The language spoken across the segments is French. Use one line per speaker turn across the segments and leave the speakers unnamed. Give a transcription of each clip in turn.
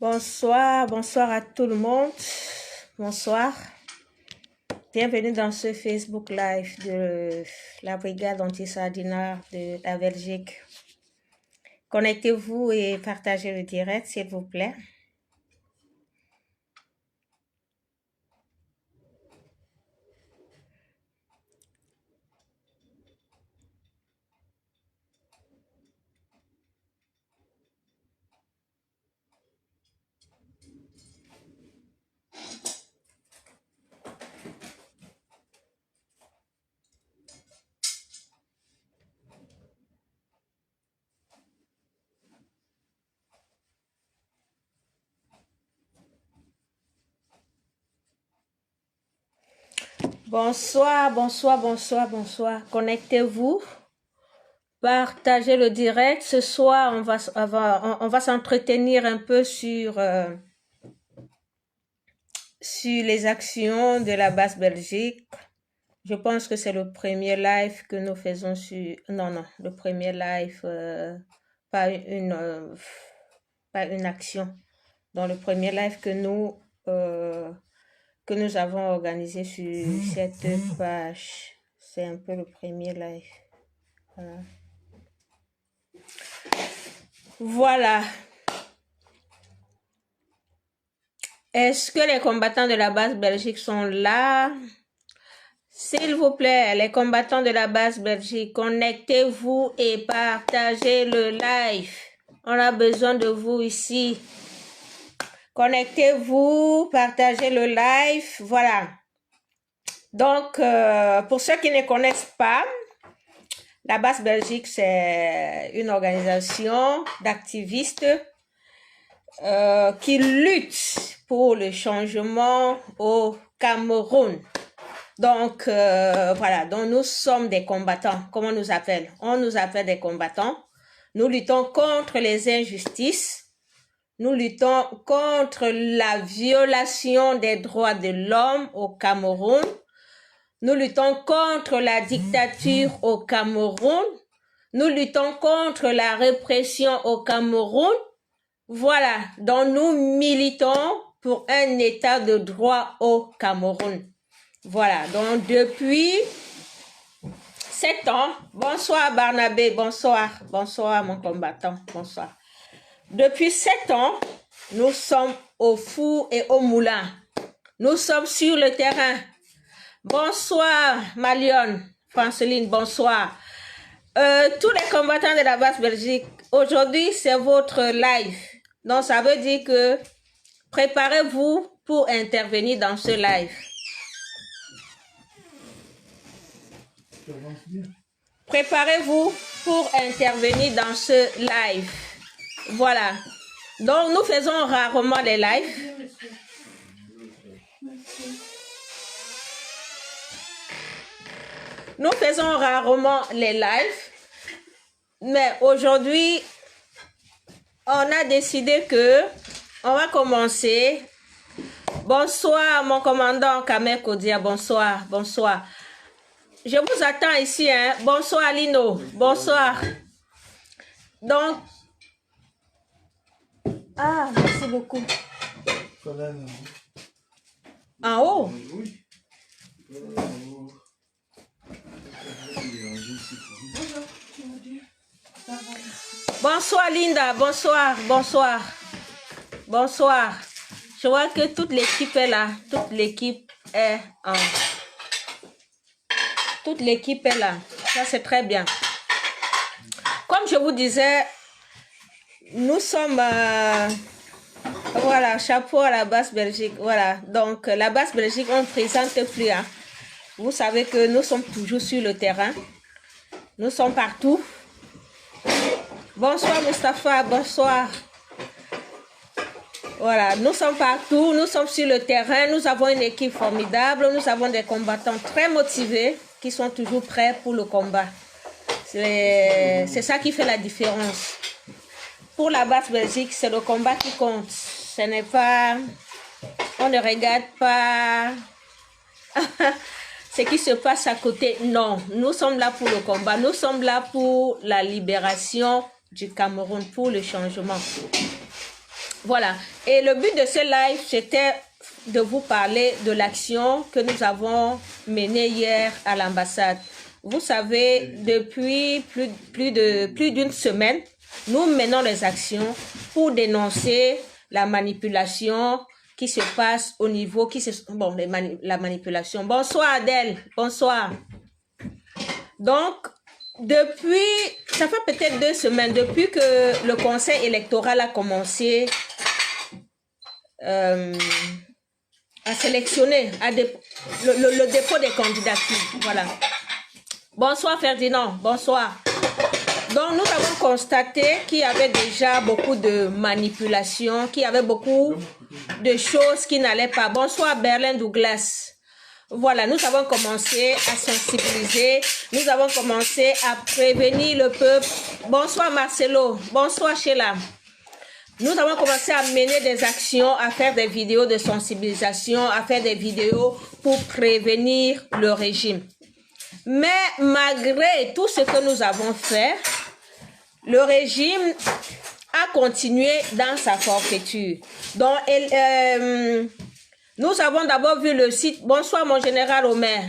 Bonsoir, bonsoir à tout le monde. Bonsoir. Bienvenue dans ce Facebook Live de la brigade anti-sardinard de la Belgique. Connectez-vous et partagez le direct, s'il vous plaît. Bonsoir, bonsoir, bonsoir, bonsoir. Connectez-vous. Partagez le direct. Ce soir, on va s'entretenir un peu sur les actions de la Basse-Belgique. Je pense que c'est le premier live que nous faisons sur... Non, le premier live, pas une action. Dans le premier live que nous avons organisé sur cette page. C'est un peu le premier live. Voilà. Est-ce que les combattants de la Basse-Belgique sont là? S'il vous plaît, les combattants de la Basse-Belgique, connectez-vous et partagez le live. On a besoin de vous ici. Connectez-vous, partagez le live. Voilà. Donc, pour ceux qui ne connaissent pas, la Basse-Belgique, c'est une organisation d'activistes qui luttent pour le changement au Cameroun. Donc, voilà, donc nous sommes des combattants. Comment on nous appelle? On nous appelle des combattants. Nous luttons contre les injustices. Nous luttons contre la violation des droits de l'homme au Cameroun. Nous luttons contre la dictature au Cameroun. Nous luttons contre la répression au Cameroun. Voilà, donc nous militons pour un état de droit au Cameroun. Voilà, donc depuis 7 ans, bonsoir Barnabé, bonsoir mon combattant, bonsoir. Depuis 7 ans, nous sommes au four et au moulin. Nous sommes sur le terrain. Bonsoir Malione, Franceline, bonsoir. Tous les combattants de la Basse-Belgique, aujourd'hui c'est votre live. Donc ça veut dire que préparez-vous pour intervenir dans ce live. Préparez-vous pour intervenir dans ce live. Voilà. Donc, nous faisons rarement les lives. Nous faisons rarement les lives. Mais aujourd'hui, on a décidé que on va commencer. Bonsoir, mon commandant Kamer Kodia. Bonsoir, bonsoir. Je vous attends ici, hein. Bonsoir Lino, bonsoir. Donc, ah, merci beaucoup. En haut? Bonsoir Linda, bonsoir, bonsoir. Bonsoir. Je vois que toute l'équipe est là. Toute l'équipe est en... Toute l'équipe est là. Ça, c'est très bien. Comme je vous disais, nous sommes... voilà, chapeau à la Basse-Belgique. Voilà, donc la Basse-Belgique, on ne présente plus. Hein. Vous savez que nous sommes toujours sur le terrain. Nous sommes partout. Bonsoir Mustapha, bonsoir. Voilà, nous sommes partout. Nous sommes sur le terrain. Nous avons une équipe formidable. Nous avons des combattants très motivés qui sont toujours prêts pour le combat. C'est ça qui fait la différence. Pour la Basse-Belgique, c'est le combat qui compte. Ce n'est pas... On ne regarde pas ce qui se passe à côté. Non, nous sommes là pour le combat. Nous sommes là pour la libération du Cameroun, pour le changement. Voilà. Et le but de ce live, c'était de vous parler de l'action que nous avons menée hier à l'ambassade. Vous savez, depuis plus d'une semaine, nous menons les actions pour dénoncer la manipulation qui se passe au niveau, la manipulation. Bonsoir Adèle, bonsoir. Donc, ça fait peut-être 2 semaines, depuis que le conseil électoral a commencé à sélectionner le dépôt des candidatures. Voilà. Bonsoir Ferdinand, bonsoir. Donc nous avons constaté qu'il y avait déjà beaucoup de manipulations, qu'il y avait beaucoup de choses qui n'allaient pas. Bonsoir Berlin Douglas. Voilà, nous avons commencé à sensibiliser, nous avons commencé à prévenir le peuple. Bonsoir Marcelo, bonsoir Sheila. Nous avons commencé à mener des actions, à faire des vidéos de sensibilisation, à faire des vidéos pour prévenir le régime. Mais malgré tout ce que nous avons fait, le régime a continué dans sa forfaiture. Donc, nous avons d'abord vu le site. Bonsoir mon général Omer.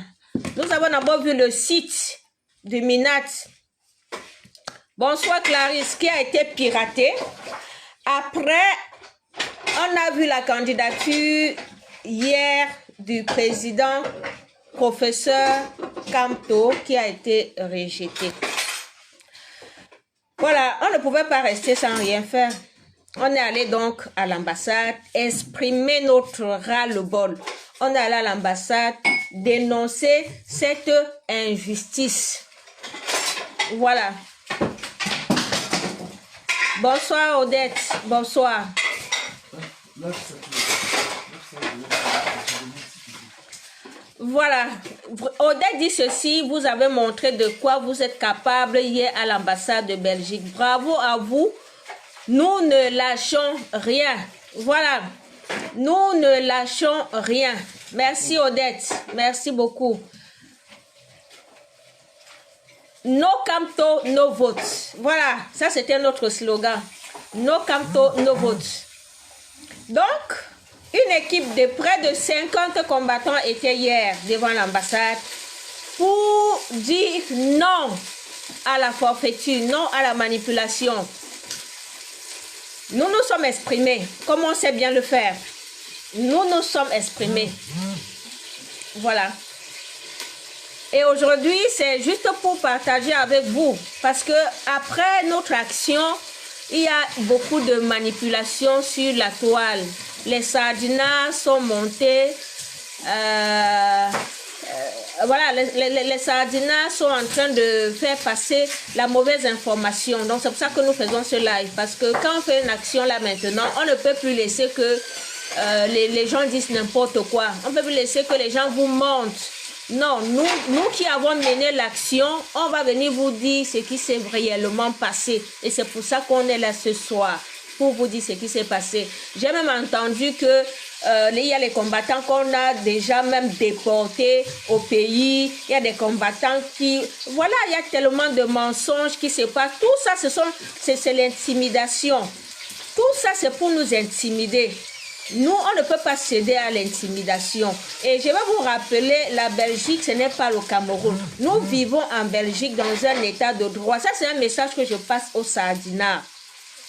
Nous avons d'abord vu le site du Minat. Bonsoir Clarisse, qui a été piraté. Après, on a vu la candidature hier du président professeur Camto qui a été rejetée. Voilà, on ne pouvait pas rester sans rien faire. On est allé donc à l'ambassade exprimer notre ras-le-bol. On est allé à l'ambassade dénoncer cette injustice. Voilà. Bonsoir Odette, bonsoir. Voilà, Odette dit ceci, vous avez montré de quoi vous êtes capable hier à l'ambassade de Belgique. Bravo à vous, nous ne lâchons rien. Voilà, nous ne lâchons rien. Merci Odette, merci beaucoup. No Camto, no votes. Voilà, ça c'était notre slogan. No Camto, no votes. Donc, une équipe de près de 50 combattants était hier devant l'ambassade pour dire non à la forfaiture, non à la manipulation. Nous nous sommes exprimés, comme on sait bien le faire. Nous nous sommes exprimés. Voilà. Et aujourd'hui, c'est juste pour partager avec vous. Parce que après notre action, il y a beaucoup de manipulations sur la toile. Les sardinats sont montés. Voilà, les sardinats sont en train de faire passer la mauvaise information. Donc, c'est pour ça que nous faisons ce live. Parce que quand on fait une action là maintenant, on ne peut plus laisser que les gens disent n'importe quoi. On ne peut plus laisser que les gens vous mentent. Non, nous qui avons mené l'action, on va venir vous dire ce qui s'est réellement passé. Et c'est pour ça qu'on est là ce soir, pour vous dire ce qui s'est passé. J'ai même entendu que il y a les combattants qu'on a déjà même déportés au pays. Il y a des combattants qui... Voilà, il y a tellement de mensonges qui se passent. Tout ça, c'est l'intimidation. Tout ça, c'est pour nous intimider. Nous, on ne peut pas céder à l'intimidation. Et je vais vous rappeler, la Belgique, ce n'est pas le Cameroun. Nous vivons en Belgique dans un état de droit. Ça, c'est un message que je passe aux sardinats.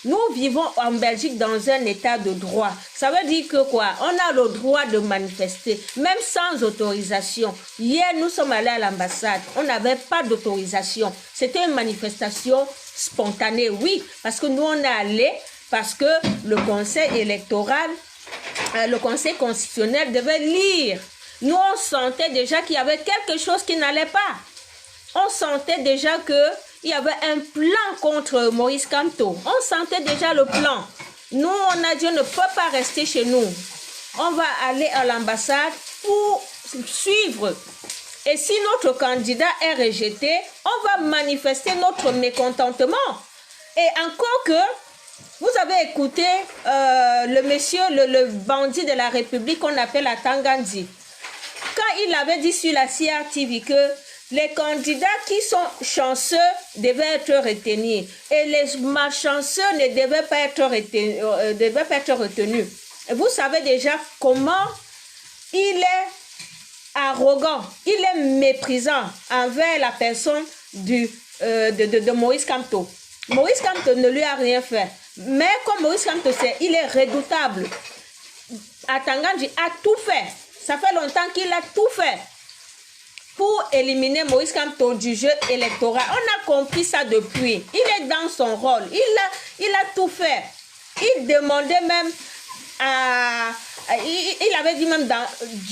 Nous vivons en Belgique dans un état de droit. Ça veut dire que quoi? On a le droit de manifester, même sans autorisation. Hier, nous sommes allés à l'ambassade. On n'avait pas d'autorisation. C'était une manifestation spontanée, oui. Parce que nous, on est allés parce que le conseil électoral... le conseil constitutionnel devait lire. Nous, on sentait déjà qu'il y avait quelque chose qui n'allait pas. On sentait déjà qu'il y avait un plan contre Moïse Camto. On sentait déjà le plan. Nous, on a dit, on ne peut pas rester chez nous. On va aller à l'ambassade pour suivre. Et si notre candidat est rejeté, on va manifester notre mécontentement. Et encore que... Vous avez écouté le monsieur, le bandit de la République qu'on appelle Atangandi. Quand il avait dit sur la CRTV que les candidats qui sont chanceux devaient être retenus et les malchanceux ne devaient pas être retenus. Et vous savez déjà comment il est arrogant, il est méprisant envers la personne de Maurice Kamto. Maurice Kamto ne lui a rien fait. Mais comme Maurice Kamto sait, il est redoutable. Atangandji a tout fait. Ça fait longtemps qu'il a tout fait pour éliminer Maurice Kamto du jeu électoral. On a compris ça depuis. Il est dans son rôle. Il a tout fait. Il demandait même il avait dit même dans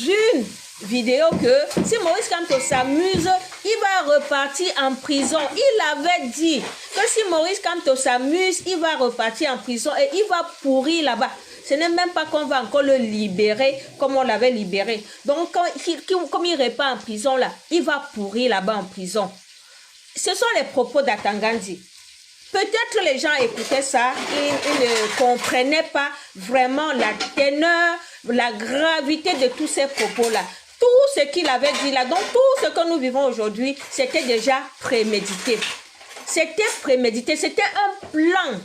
une vidéo que si Maurice Kamto s'amuse, il va repartir en prison. Il avait dit que si Maurice Kamto s'amuse, il va repartir en prison et il va pourrir là-bas. Ce n'est même pas qu'on va encore le libérer comme on l'avait libéré. Donc, comme il repart en prison là, il va pourrir là-bas en prison. Ce sont les propos d'Atangandji. Peut-être les gens écoutaient ça, ils ne comprenaient pas vraiment la teneur, la gravité de tous ces propos-là. Tout ce qu'il avait dit là, donc tout ce que nous vivons aujourd'hui, c'était déjà prémédité. C'était prémédité, c'était un plan.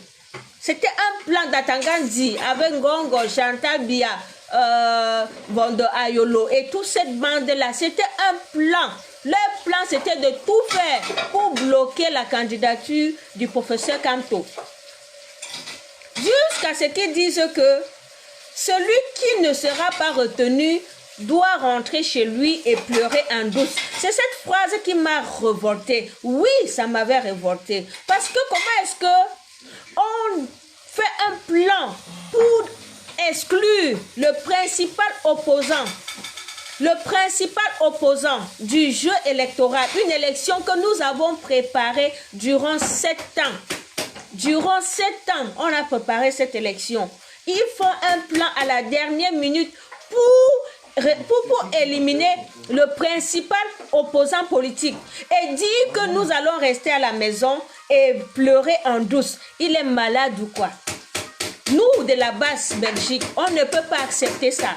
C'était un plan d'Atangandji avec Ngongo, Chantal Bia, Vondo Ayolo et toute cette bande-là. C'était un plan. Leur plan, c'était de tout faire pour bloquer la candidature du professeur Kamto. Jusqu'à ce qu'ils disent que celui qui ne sera pas retenu doit rentrer chez lui et pleurer en douce. C'est cette phrase qui m'a révoltée. Oui, ça m'avait révoltée. Parce que comment est-ce que on fait un plan pour exclure le principal opposant du jeu électoral, une élection que nous avons préparée durant 7 ans. Durant 7 ans, on a préparé cette élection. Ils font un plan à la dernière minute pour éliminer le principal opposant politique et dire que nous allons rester à la maison et pleurer en douce. Il est malade ou quoi? Nous, de la basse Belgique, on ne peut pas accepter ça.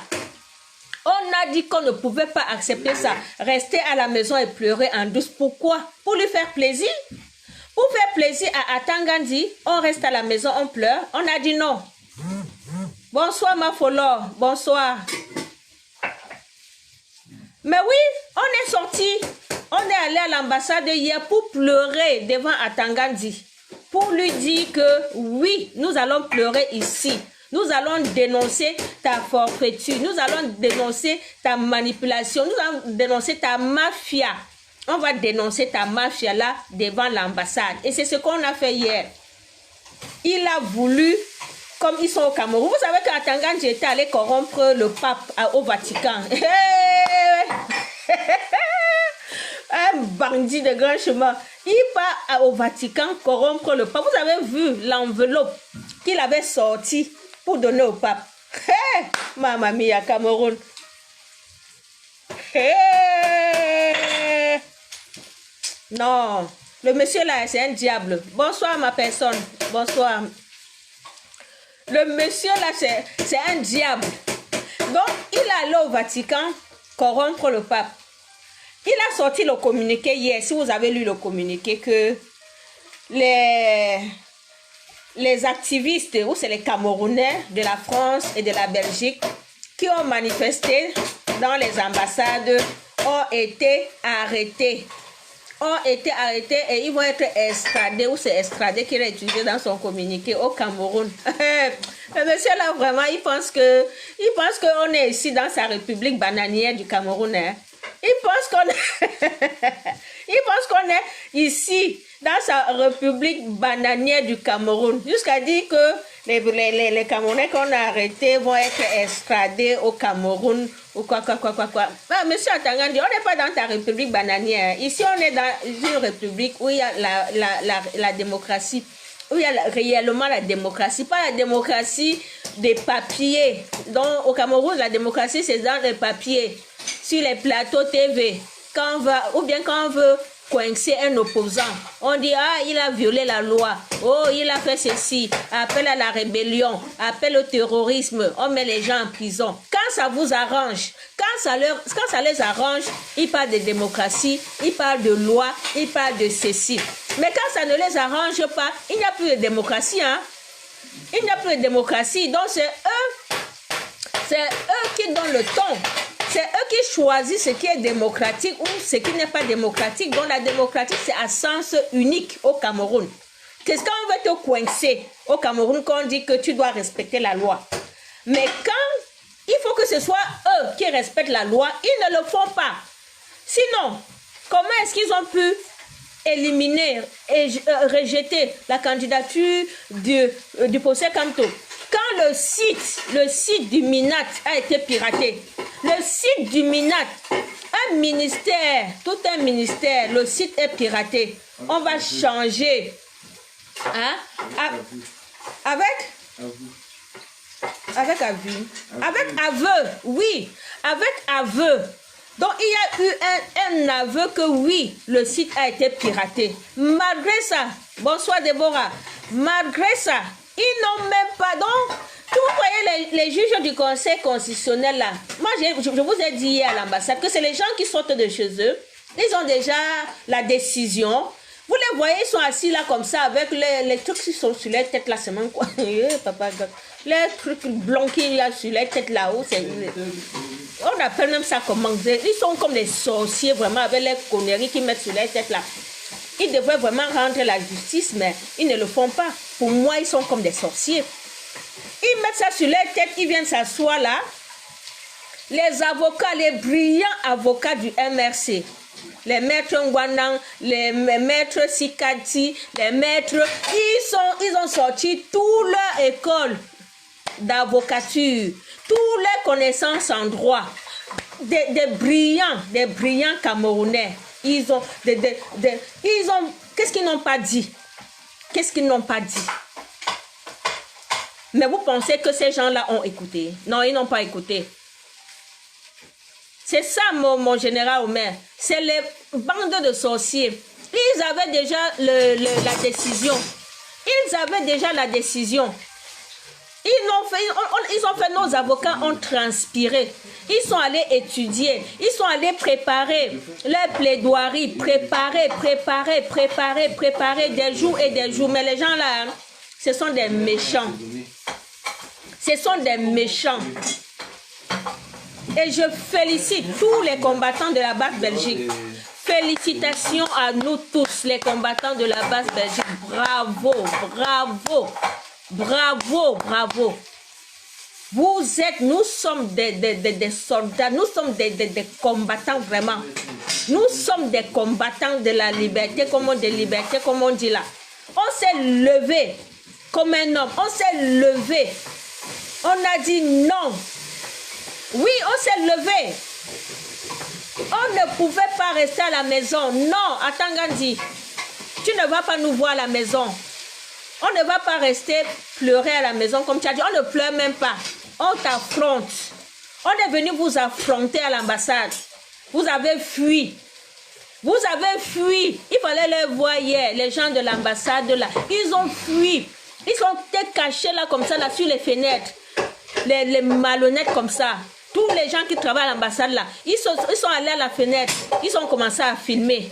On a dit qu'on ne pouvait pas accepter ça. Rester à la maison et pleurer en douce. Pourquoi? Pour lui faire plaisir? Pour faire plaisir à Atangandji, on reste à la maison, on pleure. On a dit non. Bonsoir ma Folor, bonsoir. Mais oui, on est sorti. On est allé à l'ambassade hier pour pleurer devant Atangandji. Pour lui dire que oui, nous allons pleurer ici. Nous allons dénoncer ta forfaiture. Nous allons dénoncer ta manipulation. Nous allons dénoncer ta mafia. On va dénoncer ta mafia là devant l'ambassade. Et c'est ce qu'on a fait hier. Il a voulu, comme ils sont au Cameroun. Vous savez qu'Atangandji était allé corrompre le pape au Vatican. Un bandit de grand chemin. Il part au Vatican corrompre le pape. Vous avez vu l'enveloppe qu'il avait sortie pour donner au pape. Hey, Mamma mia, Cameroun. Hey. Non, le monsieur là, c'est un diable. Bonsoir ma personne. Bonsoir. Le monsieur là, c'est un diable. Donc, il est allé au Vatican corrompre le pape. Il a sorti le communiqué hier, si vous avez lu le communiqué, que les activistes, ou c'est les Camerounais de la France et de la Belgique, qui ont manifesté dans les ambassades, ont été arrêtés. Et ils vont être extradés, ou c'est extradé qu'il a utilisé dans son communiqué au Cameroun. Le monsieur là, vraiment, il pense qu'on est ici dans sa république bananière du Cameroun. Hein. Il pense qu'on est ici dans sa république bananière du Cameroun. Jusqu'à dire que les Camerounais qu'on a arrêtés vont être extradés au Cameroun ou quoi. Ah, monsieur Atangandji, on n'est pas dans ta république bananière. Ici, on est dans une république où il y a la démocratie. Où il y a réellement la démocratie, pas la démocratie des papiers. Donc, au Cameroun, la démocratie, c'est dans les papiers, sur les plateaux TV. Quand on veut coincer un opposant. On dit, ah, il a violé la loi. Oh, il a fait ceci. Appel à la rébellion. Appel au terrorisme. On met les gens en prison. Quand ça vous arrange, quand ça les arrange, ils parlent de démocratie, ils parlent de loi, ils parlent de ceci. Mais quand ça ne les arrange pas, il n'y a plus de démocratie, hein? Il n'y a plus de démocratie. Donc, c'est eux qui donnent le ton. C'est eux qui choisissent ce qui est démocratique ou ce qui n'est pas démocratique. Donc, la démocratie, c'est à sens unique au Cameroun. Qu'est-ce qu'on veut te coincer au Cameroun quand on dit que tu dois respecter la loi? Mais quand il faut que ce soit eux qui respectent la loi, ils ne le font pas. Sinon, comment est-ce qu'ils ont pu éliminer et rejeter la candidature du procès Kamto? Quand le site du MINAT a été piraté, le site du MINAT, un ministère, tout un ministère, le site est piraté. On va changer. Hein? Avec aveu, oui, avec aveu. Donc, il y a eu un aveu que oui, le site a été piraté. Malgré ça, bonsoir Déborah, malgré ça, ils n'ont même pas. Donc, vous voyez les juges du Conseil constitutionnel là. Moi, je vous ai dit hier à l'ambassade que c'est les gens qui sortent de chez eux. Ils ont déjà la décision. Vous les voyez, ils sont assis là comme ça avec les trucs qui sont sur les têtes là. C'est même quoi? Papa, les trucs blancs qu'il y a sur les têtes là-haut. On appelle même ça comment? Ils sont comme des sorciers vraiment avec les conneries qu'ils mettent sur les têtes là. Ils devraient vraiment rendre la justice, mais ils ne le font pas. Pour moi, ils sont comme des sorciers. Ils mettent ça sur les têtes, ils viennent s'asseoir là. Les avocats, les brillants avocats du MRC, les maîtres Ngwanang, les maîtres Sikati, les maîtres, ils ont sorti toute leur école d'avocature, toutes les connaissances en droit, des brillants Camerounais. Ils ont, qu'est-ce qu'ils n'ont pas dit? Qu'est-ce qu'ils n'ont pas dit? Mais vous pensez que ces gens-là ont écouté? Non, ils n'ont pas écouté. C'est ça, mon général Omer. C'est les bandes de sorciers. Ils avaient déjà la décision. Ils avaient déjà la décision. Ils ont fait, nos avocats ont transpiré. Ils sont allés étudier. Ils sont allés préparer les plaidoiries. Préparer des jours et des jours. Mais les gens là, ce sont des méchants. Ce sont des méchants. Et je félicite tous les combattants de la base Belgique. Félicitations à nous tous, les combattants de la base Belgique. Bravo, bravo, bravo, bravo. Nous sommes des soldats, nous sommes des combattants vraiment. Nous sommes des combattants de la liberté, comme on dit là. On s'est levé comme un homme, on s'est levé. On a dit non. Oui, on s'est levé. On ne pouvait pas rester à la maison. Non, attends Gandhi, tu ne vas pas nous voir à la maison. On ne va pas rester pleurer à la maison comme tu as dit. On ne pleure même pas. On t'affronte. On est venu vous affronter à l'ambassade. Vous avez fui. Vous avez fui. Il fallait les voir hier, les gens de l'ambassade là. Ils ont fui. Ils sont cachés là comme ça, là sur les fenêtres. Les malhonnêtes comme ça. Tous les gens qui travaillent à l'ambassade là, ils sont allés à la fenêtre, ils ont commencé à filmer.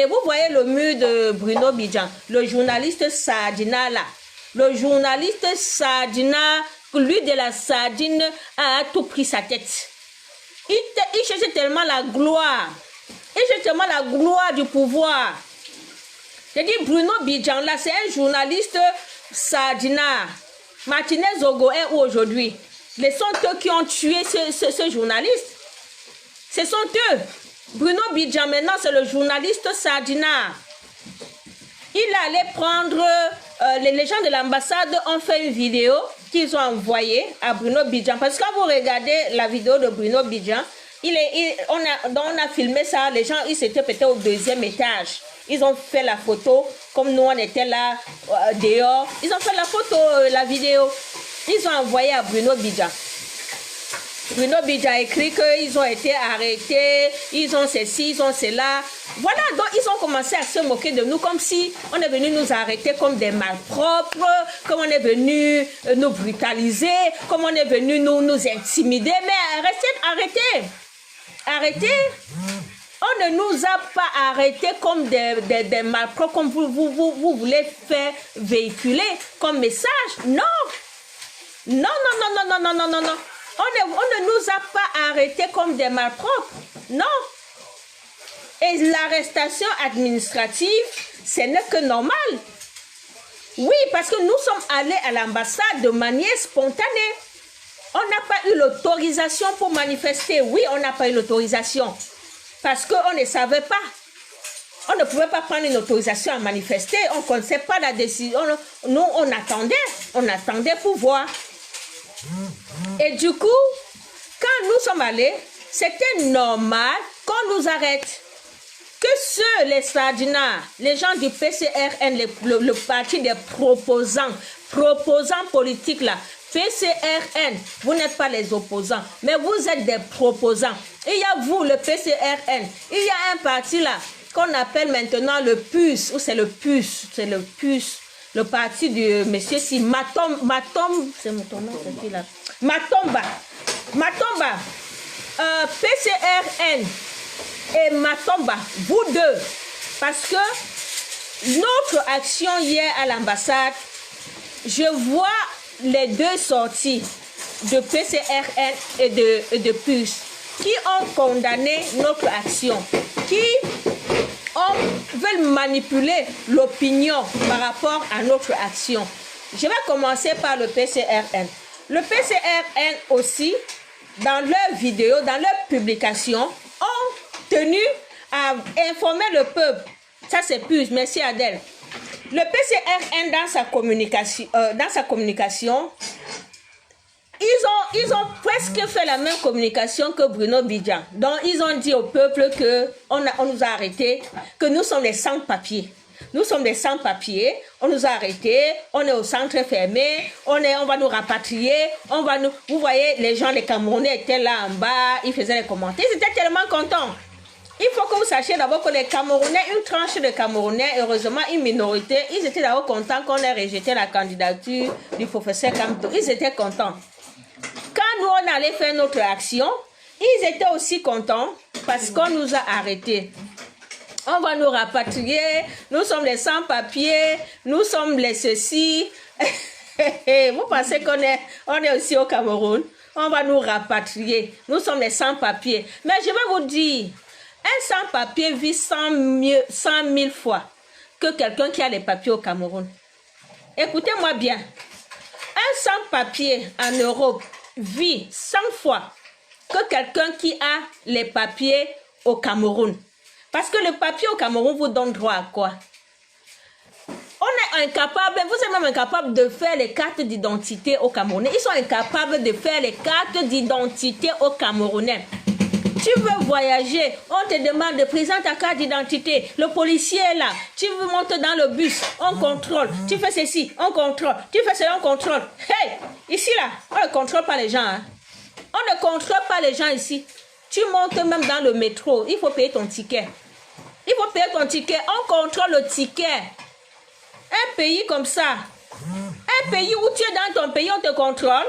Vous voyez le mur de Bruno Bidjan, le journaliste Sardina là. Le journaliste Sardina, lui de la sardine, a tout pris sa tête. Il cherchait tellement la gloire. Il cherchait tellement la gloire du pouvoir. J'ai dit Bruno Bidjan là, c'est un journaliste Sardina. Martinez Zogo est où aujourd'hui? Ce sont eux qui ont tué ce journaliste. Ce sont eux. Bruno Bidjan, maintenant, c'est le journaliste Sardina. Il allait prendre... les gens de l'ambassade ont fait une vidéo qu'ils ont envoyée à Bruno Bidjan. Parce que quand vous regardez la vidéo de Bruno Bidjan, on a filmé ça. Les gens, ils étaient peut-être au 2e étage. Ils ont fait la photo, comme nous, on était là, dehors. Ils ont fait la photo, la vidéo. Ils ont envoyé à Bruno Bidjan. Bruno Bidja a écrit qu'ils ont été arrêtés, ils ont ceci, ils ont cela. Voilà, donc ils ont commencé à se moquer de nous comme si on est venu nous arrêter comme des malpropres, comme on est venu nous brutaliser, comme on est venu nous intimider. Mais arrêtez. On ne nous a pas arrêtés comme des malpropres, comme vous voulez faire véhiculer comme message. Non. Non. On ne nous a pas arrêtés comme des malpropres. Non. Et l'arrestation administrative, ce n'est que normal. Oui, parce que nous sommes allés à l'ambassade de manière spontanée. On n'a pas eu l'autorisation pour manifester. Oui, on n'a pas eu l'autorisation. Parce qu'on ne savait pas. On ne pouvait pas prendre une autorisation à manifester. On ne connaissait pas la décision. Nous, on attendait pour voir. Et du coup, quand nous sommes allés, c'était normal qu'on nous arrête. Que ceux, les Sardinards, les gens du PCRN, le parti des proposants politiques là, PCRN, vous n'êtes pas les opposants, mais vous êtes des proposants. Il y a vous, le PCRN, il y a un parti là qu'on appelle maintenant le PUS, ou c'est le PUS, le parti de monsieur si Matomba, c'est mon nom, c'est qui là? Matomba, PCRN et Matomba, vous deux, parce que notre action hier à l'ambassade, je vois les deux sorties de PCRN et de PUS qui ont condamné notre action, qui veulent manipuler l'opinion par rapport à notre action. Je vais commencer par le PCRN. Le PCRN aussi, dans leurs vidéos, dans leurs publications, ont tenu à informer le peuple. Ça c'est PUS, merci Adèle. Le PCRN dans sa communication, ils ont presque fait la même communication que Bruno Bidja. Donc ils ont dit au peuple que on nous a arrêtés, que nous sommes des sans-papiers. Nous sommes des sans-papiers, on nous a arrêtés, on est au centre fermé, on va nous rapatrier, vous voyez, les gens, les Camerounais étaient là en bas, ils faisaient les commentaires, ils étaient tellement contents. Il faut que vous sachiez d'abord que les Camerounais, une tranche de Camerounais, heureusement une minorité, ils étaient d'abord contents qu'on ait rejeté la candidature du professeur Kamto. Ils étaient contents. Quand nous, on allait faire notre action, ils étaient aussi contents parce qu'on nous a arrêtés. On va nous rapatrier, nous sommes les sans-papiers, nous sommes les ceci. Vous pensez qu'on est aussi au Cameroun? On va nous rapatrier, nous sommes les sans-papiers. Mais je vais vous dire, un sans-papier vit 100 000 fois que quelqu'un qui a les papiers au Cameroun. Écoutez-moi bien. Un sans-papier en Europe vit 100 fois que quelqu'un qui a les papiers au Cameroun. Parce que le papier au Cameroun vous donne droit à quoi? On est incapable, vous êtes même incapable de faire les cartes d'identité aux Camerounais. Ils sont incapables de faire les cartes d'identité aux Camerounais. Tu veux voyager, on te demande de présenter ta carte d'identité. Le policier est là. Tu veux monter dans le bus, on contrôle. Tu fais ceci, on contrôle. Tu fais cela, on contrôle. Hey, ici là, on ne contrôle pas les gens. Hein. On ne contrôle pas les gens ici. Tu montes même dans le métro, il faut payer ton ticket. Il faut payer ton ticket, on contrôle le ticket. Un pays comme ça, un pays où tu es dans ton pays, on te contrôle.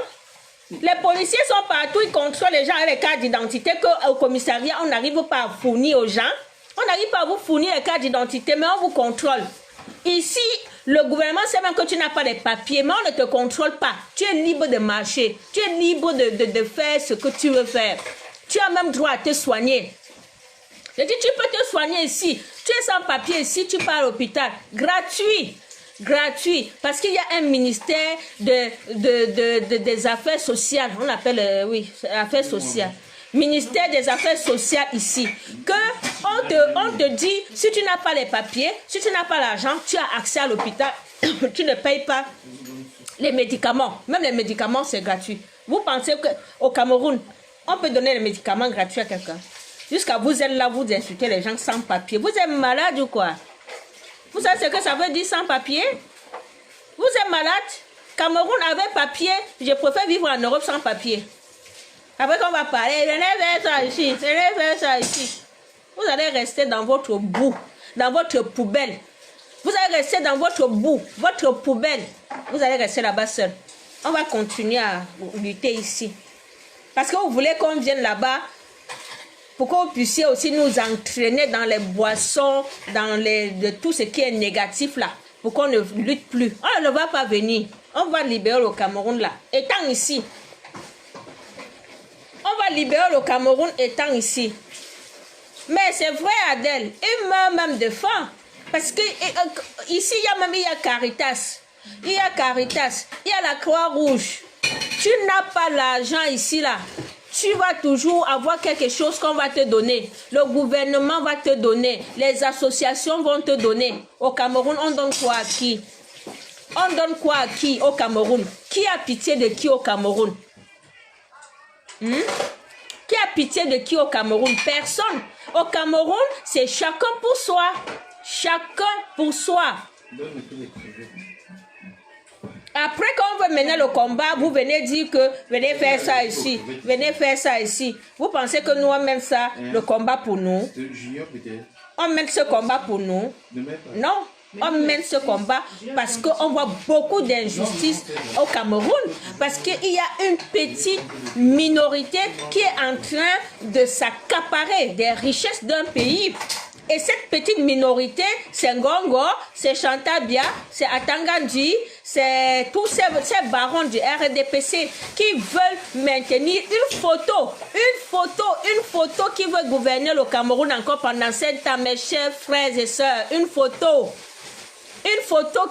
Les policiers sont partout, ils contrôlent les gens avec les cartes d'identité qu'au commissariat, on n'arrive pas à fournir aux gens. On n'arrive pas à vous fournir les cartes d'identité, mais on vous contrôle. Ici, le gouvernement sait même que tu n'as pas les papiers, mais on ne te contrôle pas. Tu es libre de marcher, tu es libre de faire ce que tu veux faire. Tu as même droit à te soigner. Je dis, tu peux te soigner ici. Tu es sans papier ici, tu pars à l'hôpital. Gratuit. Gratuit. Parce qu'il y a un ministère des affaires sociales. On appelle, oui, affaires sociales. Ministère des affaires sociales ici. On te dit, si tu n'as pas les papiers, si tu n'as pas l'argent, tu as accès à l'hôpital. Tu ne payes pas les médicaments. Même les médicaments, c'est gratuit. Vous pensez qu'au Cameroun, on peut donner les médicaments gratuits à quelqu'un? Jusqu'à vous êtes là, vous insultez les gens sans papier. Vous êtes malade ou quoi? Vous savez ce que ça veut dire sans papier? Vous êtes malade? Cameroun avec papier, je préfère vivre en Europe sans papier. Après qu'on va parler, venez faire ça ici, venez faire ça ici. Vous allez rester dans votre boue, dans votre poubelle. Vous allez rester dans votre boue, votre poubelle. Vous allez rester là-bas seul. On va continuer à lutter ici. Parce que vous voulez qu'on vienne là-bas pour que vous puissiez aussi nous entraîner dans les boissons, dans de tout ce qui est négatif là. Pour qu'on ne lutte plus. On ne va pas venir. On va libérer le Cameroun là. Étant ici. On va libérer le Cameroun étant ici. Mais c'est vrai, Adèle, il meurt même de faim. Parce que ici, il y a Caritas. Il y a Caritas. Il y a la Croix-Rouge. Tu n'as pas l'argent ici, là. Tu vas toujours avoir quelque chose qu'on va te donner. Le gouvernement va te donner. Les associations vont te donner. Au Cameroun, on donne quoi à qui? On donne quoi à qui au Cameroun? Qui a pitié de qui au Cameroun? Qui a pitié de qui au Cameroun? Personne. Au Cameroun, c'est chacun pour soi. Chacun pour soi. Après, quand on veut mener le combat, vous venez dire que venez faire ça ici. Venez faire ça ici. Vous pensez que nous, on mène ça, le combat pour nous? On mène ce combat pour nous? Non. On mène ce combat parce qu'on voit beaucoup d'injustices au Cameroun. Parce qu'il y a une petite minorité qui est en train de s'accaparer des richesses d'un pays. Et cette petite minorité, c'est Ngongo, c'est Chantabia, c'est Atangandi, c'est tous ces barons du RDPC qui veulent maintenir une photo qui veut gouverner le Cameroun encore pendant 7 ans, mes chers frères et sœurs, une photo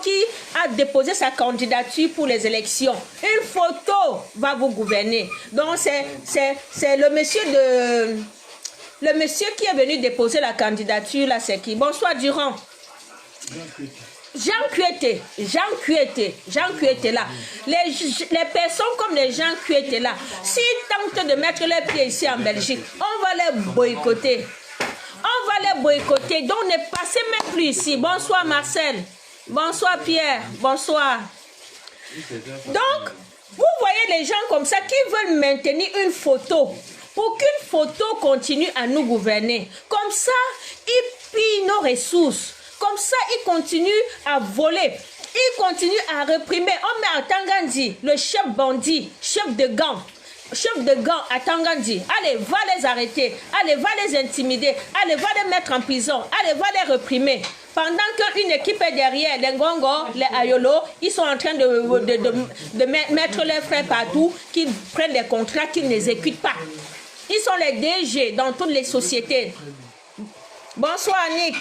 qui a déposé sa candidature pour les élections. Une photo va vous gouverner. Donc c'est le monsieur qui est venu déposer la candidature là, c'est qui? Bonsoir Durand. Jean Kuete là. Les personnes comme les gens Kuete là, s'ils tentent de mettre les pieds ici en Belgique, on va les boycotter. Donc ne passez même plus ici. Bonsoir Marcel. Bonsoir Pierre. Bonsoir. Donc, vous voyez les gens comme ça qui veulent maintenir une photo pour qu'une photo continue à nous gouverner. Comme ça, ils pillent nos ressources. Comme ça, ils continuent à voler. Ils continuent à réprimer. On met à Tangandi, le chef bandit, chef de gang à Tangandi. Allez, va les arrêter. Allez, va les intimider. Allez, va les mettre en prison. Allez, va les réprimer. Pendant qu'une équipe est derrière, les Ngongo, les Ayolo, ils sont en train de mettre leurs frères partout, qui prennent des contrats qu'ils n'exécutent pas. Ils sont les DG dans toutes les sociétés. Bonsoir Nick.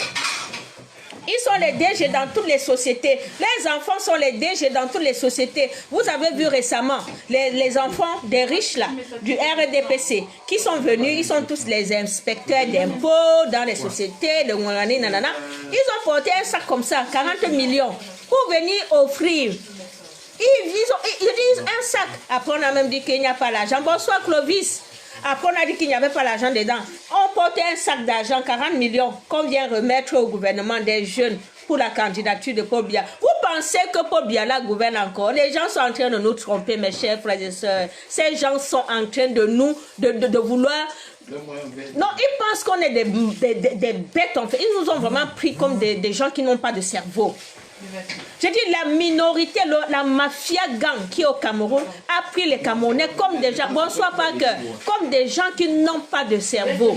Ils sont les DG dans toutes les sociétés. Les enfants sont les DG dans toutes les sociétés. Vous avez vu récemment les enfants des riches là, du RDPC, qui sont venus, ils sont tous les inspecteurs d'impôts dans les sociétés, de Mouani, nanana. Ils ont porté un sac comme ça, 40 millions, pour venir offrir. Ils disent un sac. Après, on a même dit qu'il n'y a pas l'argent. Bonsoir Clovis. Après, on a dit qu'il n'y avait pas l'argent dedans. On portait un sac d'argent, 40 millions, qu'on vient remettre au gouvernement des jeunes pour la candidature de Paul Biya. Vous pensez que Paul Biya là gouverne encore? Les gens sont en train de nous tromper, mes chers frères et sœurs. Ces gens sont en train de nous, de vouloir... Non, ils pensent qu'on est des bêtes, en fait. Ils nous ont vraiment pris comme des gens qui n'ont pas de cerveau. Je dis la minorité, la mafia gang qui est au Cameroun a pris les Camerounais comme des gens, bonsoir Parker, comme des gens qui n'ont pas de cerveau.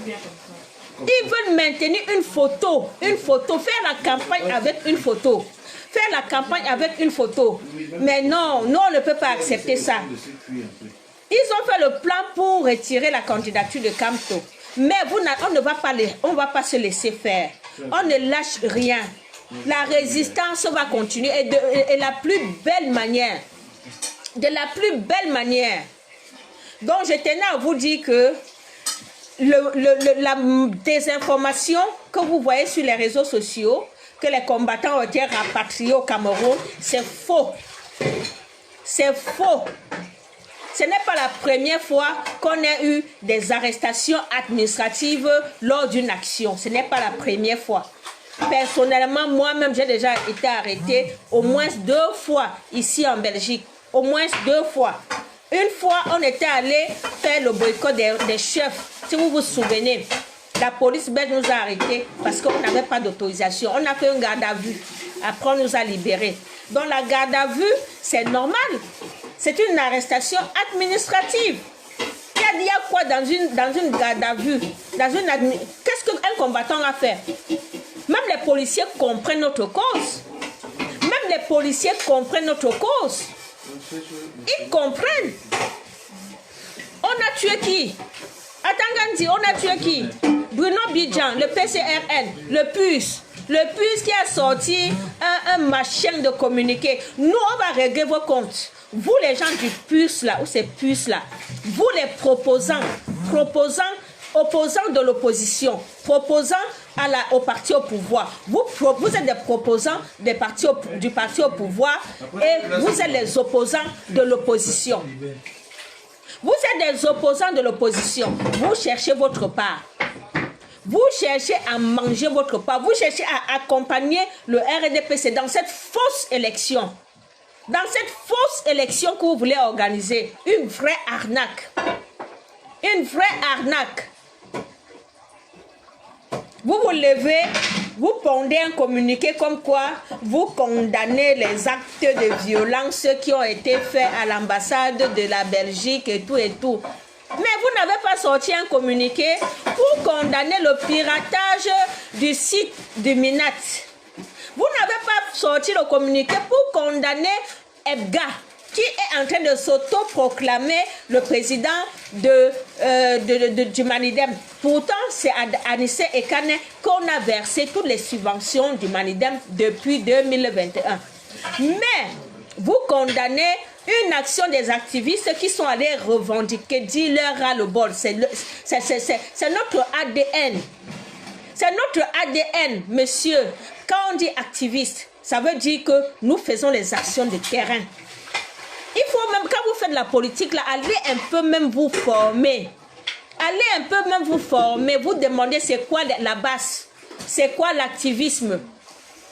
Ils veulent maintenir une photo, faire la campagne avec une photo. Mais non, nous on ne peut pas accepter ça. Ils ont fait le plan pour retirer la candidature de Camto. Mais on ne va pas se laisser faire. On ne lâche rien. La résistance va continuer et de la plus belle manière. Donc, je tenais à vous dire que la désinformation que vous voyez sur les réseaux sociaux, que les combattants ont été rapatriés au Cameroun, c'est faux. C'est faux. Ce n'est pas la première fois qu'on a eu des arrestations administratives lors d'une action. Ce n'est pas la première fois. Personnellement, moi-même, j'ai déjà été arrêté au moins 2 fois ici en Belgique. Au moins 2 fois. Une fois, on était allé faire le boycott des chefs. Si vous vous souvenez, la police belge nous a arrêtés parce qu'on n'avait pas d'autorisation. On a fait un garde à vue. Après, on nous a libérés. Donc, la garde à vue, c'est normal. C'est une arrestation administrative. Il y a quoi dans une garde à vue? Qu'est-ce qu'un combattant a fait? Même les policiers comprennent notre cause. Même les policiers comprennent notre cause. Ils comprennent. On a tué qui? Attends, Gandhi, on a tué qui? Bruno Bidjan, le PCRN, le PUS. Le PUS qui a sorti un machin de communiqué. Nous, on va régler vos comptes. Vous, les gens du PUS là, ou ces PUS là, vous les opposants de l'opposition, proposant au parti au pouvoir. Vous êtes des proposants du parti au pouvoir et vous êtes les opposants de l'opposition. Vous êtes des opposants de l'opposition. Vous cherchez votre part. Vous cherchez à manger votre part. Vous cherchez à accompagner le RDPC dans cette fausse élection. Dans cette fausse élection que vous voulez organiser. Une vraie arnaque. Une vraie arnaque. Vous vous levez, vous pondez un communiqué comme quoi vous condamnez les actes de violence qui ont été faits à l'ambassade de la Belgique et tout et tout. Mais vous n'avez pas sorti un communiqué pour condamner le piratage du site du Minat. Vous n'avez pas sorti le communiqué pour condamner Ebga, qui est en train de s'auto-proclamer le président du Manidem. Pourtant, c'est à Anissé Ekane qu'on a versé toutes les subventions du Manidem depuis 2021. Mais vous condamnez une action des activistes qui sont allés revendiquer, dire leur ras-le-bol. C'est notre ADN. C'est notre ADN, monsieur. Quand on dit activiste, ça veut dire que nous faisons les actions de terrain. Il faut même, quand vous faites de la politique, là, allez un peu même vous former. Allez un peu même vous former. Vous demandez c'est quoi la base. C'est quoi l'activisme.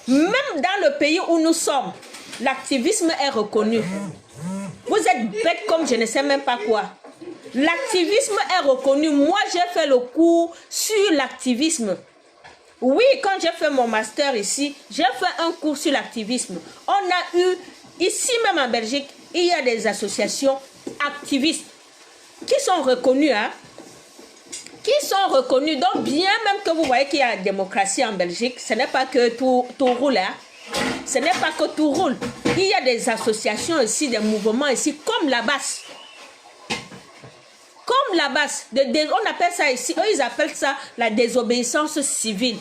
Même dans le pays où nous sommes, l'activisme est reconnu. Vous êtes bête comme je ne sais même pas quoi. L'activisme est reconnu. Moi, j'ai fait le cours sur l'activisme. Oui, quand j'ai fait mon master ici, j'ai fait un cours sur l'activisme. On a eu, ici même en Belgique, il y a des associations activistes qui sont reconnues. Hein? Qui sont reconnues. Donc, bien même que vous voyez qu'il y a la démocratie en Belgique, ce n'est pas que tout roule. Hein? Ce n'est pas que tout roule. Il y a des associations ici, des mouvements ici, comme la BAS. Comme la BAS. On appelle ça ici, eux, ils appellent ça la désobéissance civile.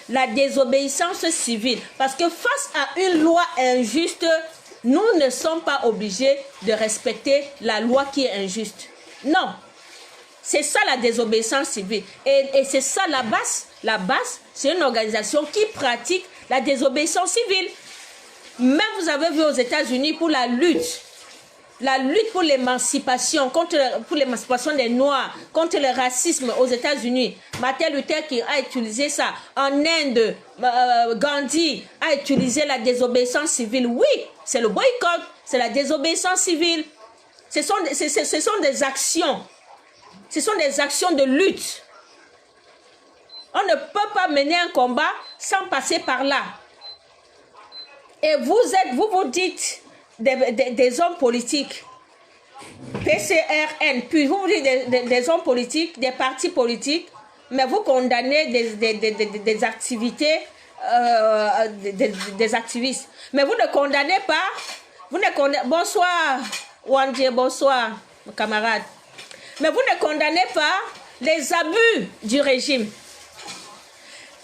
La désobéissance civile. Parce que face à une loi injuste, nous ne sommes pas obligés de respecter la loi qui est injuste. Non. C'est ça la désobéissance civile. Et c'est ça la BAS. La BAS, c'est une organisation qui pratique la désobéissance civile. Même vous avez vu aux États-Unis pour la lutte pour l'émancipation, pour l'émancipation des Noirs, contre le racisme aux États-Unis. Martin Luther King a utilisé ça. En Inde, Gandhi a utilisé la désobéissance civile. Oui, c'est le boycott, c'est la désobéissance civile. Ce sont des actions. Ce sont des actions de lutte. On ne peut pas mener un combat sans passer par là. Et vous dites des hommes politiques, PCRN, puis vous dites des hommes politiques, des partis politiques, mais vous condamnez des activités, des activistes. Mais vous ne condamnez pas, bonsoir Wandje, bonsoir camarades. Mais vous ne condamnez pas les abus du régime.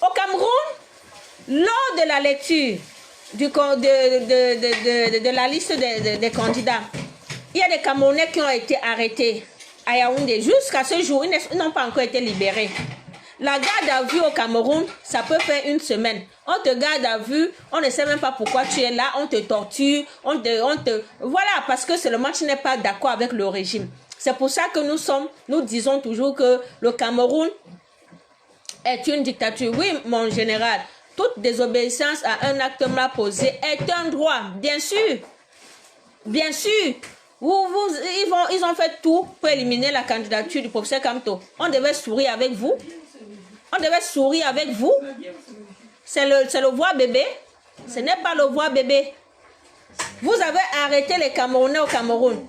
Au Cameroun, lors de la lecture de la liste des candidats, il y a des Camerounais qui ont été arrêtés à Yaoundé. Jusqu'à ce jour, ils n'ont pas encore été libérés. La garde à vue au Cameroun, ça peut faire une semaine. On te garde à vue, on ne sait même pas pourquoi tu es là, on te torture, voilà, parce que seulement tu n'es pas d'accord avec le régime. C'est pour ça que nous disons toujours que le Cameroun est une dictature. Oui, mon général, toute désobéissance à un acte mal posé est un droit, bien sûr. Bien sûr. Ils ont fait tout pour éliminer la candidature du professeur Kamto. On devait sourire avec vous. On devait sourire avec vous. C'est le voix bébé. Ce n'est pas le voix bébé. Vous avez arrêté les Camerounais au Cameroun.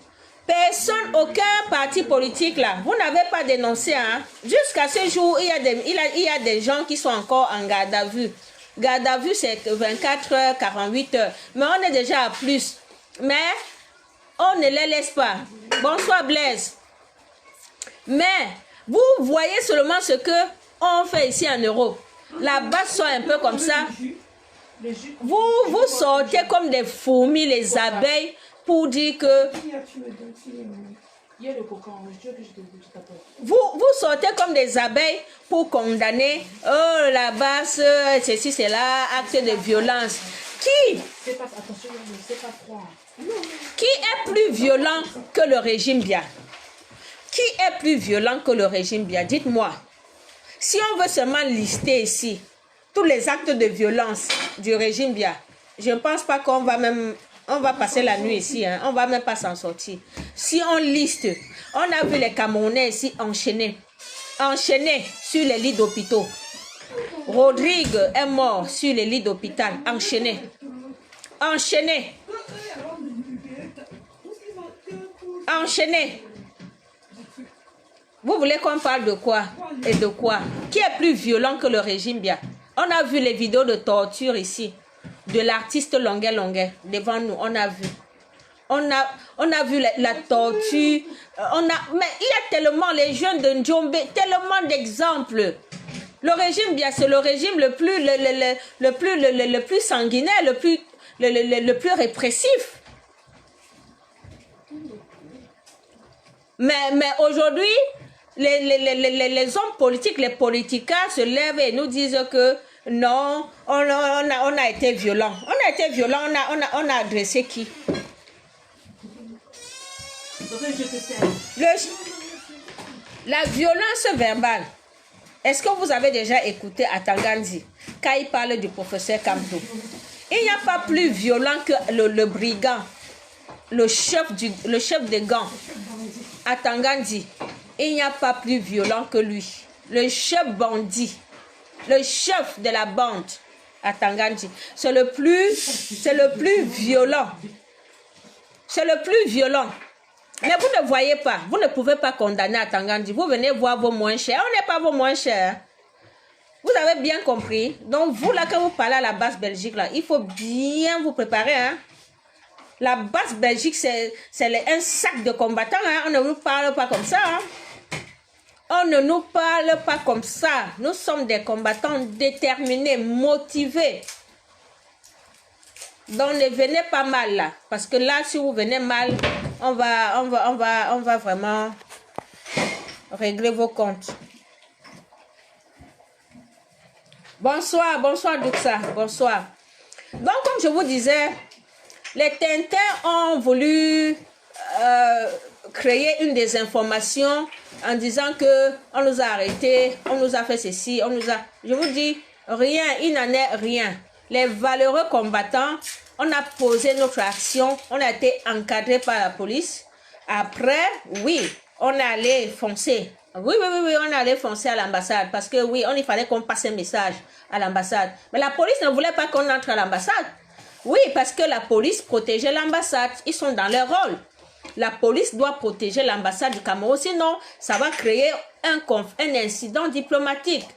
Personne, aucun parti politique là, vous n'avez pas dénoncé. Hein? Jusqu'à ce jour, il y a des gens qui sont encore en garde à vue. Garde à vue, c'est 24 heures, 48 heures. Mais on est déjà à plus. Mais on ne les laisse pas. Bonsoir Blaise. Mais vous voyez seulement ce que on fait ici en Europe. La base soit un peu comme ça. Vous sortez comme des fourmis, les abeilles, pour dire que... Vous sortez comme des abeilles pour condamner, oh la base, ceci, c'est là, acte de violence. Qui est plus violent que le régime Biya? Qui est plus violent que le régime Biya? Dites-moi. Si on veut seulement lister ici tous les actes de violence du régime Biya, je ne pense pas qu'on va même... On va passer la nuit ici, hein. On ne va même pas s'en sortir. Si on liste, on a vu les Camerounais ici enchaînés sur les lits d'hôpitaux. Rodrigue est mort sur les lits d'hôpital, enchaîné. Vous voulez qu'on parle de quoi et de quoi? Qui est plus violent que le régime Biya? On a vu les vidéos de torture ici. De l'artiste Longuet devant nous, on a vu. On a vu la torture. Mais il y a tellement, les jeunes de Ndjombe, tellement d'exemples. Le régime Biya, c'est le régime le plus sanguinaire, le plus répressif. Mais aujourd'hui, les hommes politiques, les politiciens se lèvent et nous disent que non, on a été violent. On a été violent, on a adressé qui? La violence verbale. Est-ce que vous avez déjà écouté Atangandji quand il parle du professeur Kamto? Il n'y a pas plus violent que le brigand, le chef des gangs, Atangandji. Il n'y a pas plus violent que lui. Le chef bandit. Le chef de la bande, Atangandji, c'est le plus violent. C'est le plus violent. Mais vous ne voyez pas, vous ne pouvez pas condamner Atangandji. Vous venez voir vos moins chers. On n'est pas vos moins chers. Vous avez bien compris. Donc vous là, quand vous parlez à la base Belgique, là, il faut bien vous préparer. Hein? La base Belgique, c'est un sac de combattants. Hein? On ne vous parle pas comme ça. Hein? On ne nous parle pas comme ça. Nous sommes des combattants déterminés, motivés. Donc ne venez pas mal là. Parce que là, si vous venez mal, on va vraiment régler vos comptes. Bonsoir Duxa. Bonsoir. Donc comme je vous disais, les Tintins ont voulu créer une désinformation en disant que on nous a arrêtés, on nous a fait ceci, je vous dis, rien, il n'en est rien. Les valeureux combattants, on a posé notre action, on a été encadré par la police. Après, oui, on est allé foncer. Oui, on est allé foncer à l'ambassade parce que oui, il fallait qu'on passe un message à l'ambassade. Mais la police ne voulait pas qu'on entre à l'ambassade. Oui, parce que la police protégeait l'ambassade. Ils sont dans leur rôle. La police doit protéger l'ambassade du Cameroun, sinon ça va créer un incident diplomatique.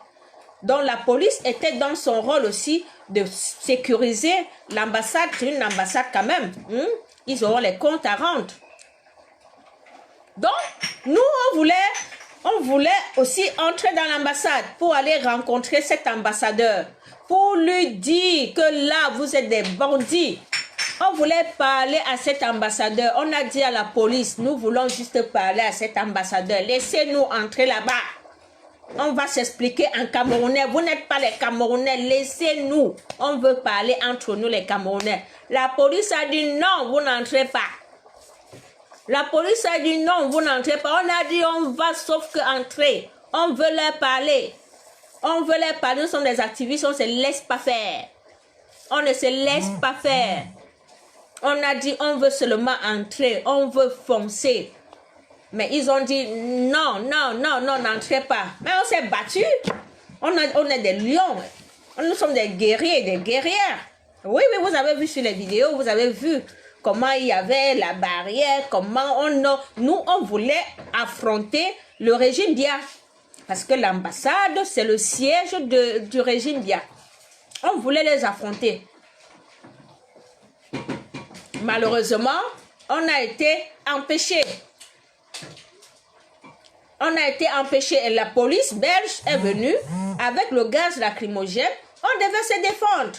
Donc la police était dans son rôle aussi de sécuriser l'ambassade. C'est une ambassade quand même. Ils auront les comptes à rendre. Donc, nous, on voulait aussi entrer dans l'ambassade pour aller rencontrer cet ambassadeur, pour lui dire que là, vous êtes des bandits. On voulait parler à cet ambassadeur. On a dit à la police, nous voulons juste parler à cet ambassadeur. Laissez-nous entrer là-bas. On va s'expliquer en camerounais. Vous n'êtes pas les Camerounais. Laissez-nous. On veut parler entre nous les Camerounais. La police a dit non, vous n'entrez pas. La police a dit non, vous n'entrez pas. On a dit on va sauf que entrer. On veut leur parler. On veut leur parler. Nous sommes des activistes. On ne se laisse pas faire. On ne se laisse pas faire. On a dit, on veut seulement entrer, on veut foncer. Mais ils ont dit, non, non, non, non, n'entrez pas. Mais on s'est battu. On est des lions. Nous sommes des guerriers, des guerrières. Oui, oui, vous avez vu sur les vidéos, vous avez vu comment il y avait la barrière, comment nous, on voulait affronter le régime Biya. Parce que l'ambassade, c'est le siège du régime Biya. On voulait les affronter. Malheureusement, on a été empêchés. On a été empêchés et la police belge est venue avec le gaz lacrymogène. On devait se défendre.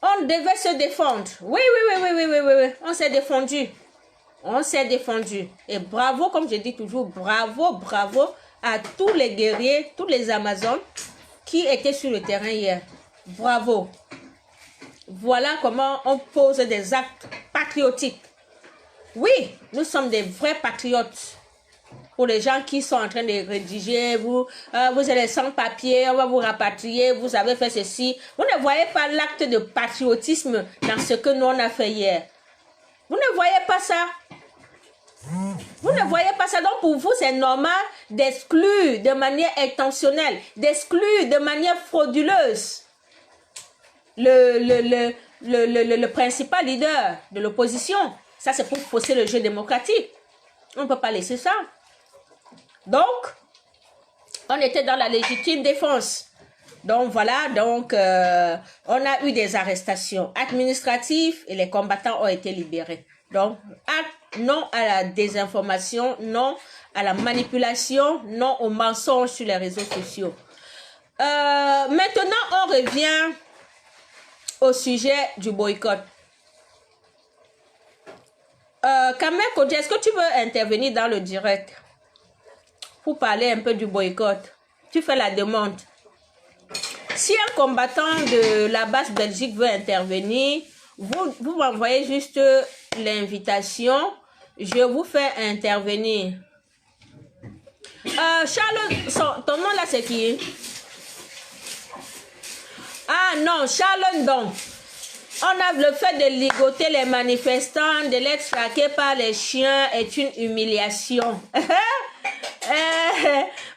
On devait se défendre. Oui, oui, oui, oui, oui, oui, oui. On s'est défendu. On s'est défendu. Et bravo, comme je dis toujours, bravo, bravo à tous les guerriers, tous les Amazones qui étaient sur le terrain hier. Bravo. Voilà comment on pose des actes patriotiques. Oui, nous sommes des vrais patriotes. Pour les gens qui sont en train de rédiger, vous êtes sans papier, on va vous rapatrier, vous avez fait ceci. Vous ne voyez pas l'acte de patriotisme dans ce que nous on a fait hier. Vous ne voyez pas ça. Vous ne voyez pas ça. Donc pour vous, c'est normal d'exclure de manière intentionnelle, d'exclure de manière frauduleuse le principal leader de l'opposition. Ça, c'est pour fausser le jeu démocratique. On ne peut pas laisser ça. Donc, on était dans la légitime défense. Donc, voilà. Donc, on a eu des arrestations administratives et les combattants ont été libérés. Donc, non à la désinformation, non à la manipulation, non au mensonge sur les réseaux sociaux. Maintenant, on revient au sujet du boycott. Kamel Kodji, est-ce que tu veux intervenir dans le direct pour parler un peu du boycott? Tu fais la demande. Si un combattant de la base Belgique veut intervenir, vous m'envoyez juste l'invitation. Je vous fais intervenir. Charles, ton nom là c'est qui? Ah non, Charles Ndong. On a le fait de ligoter les manifestants, de les traquer par les chiens est une humiliation.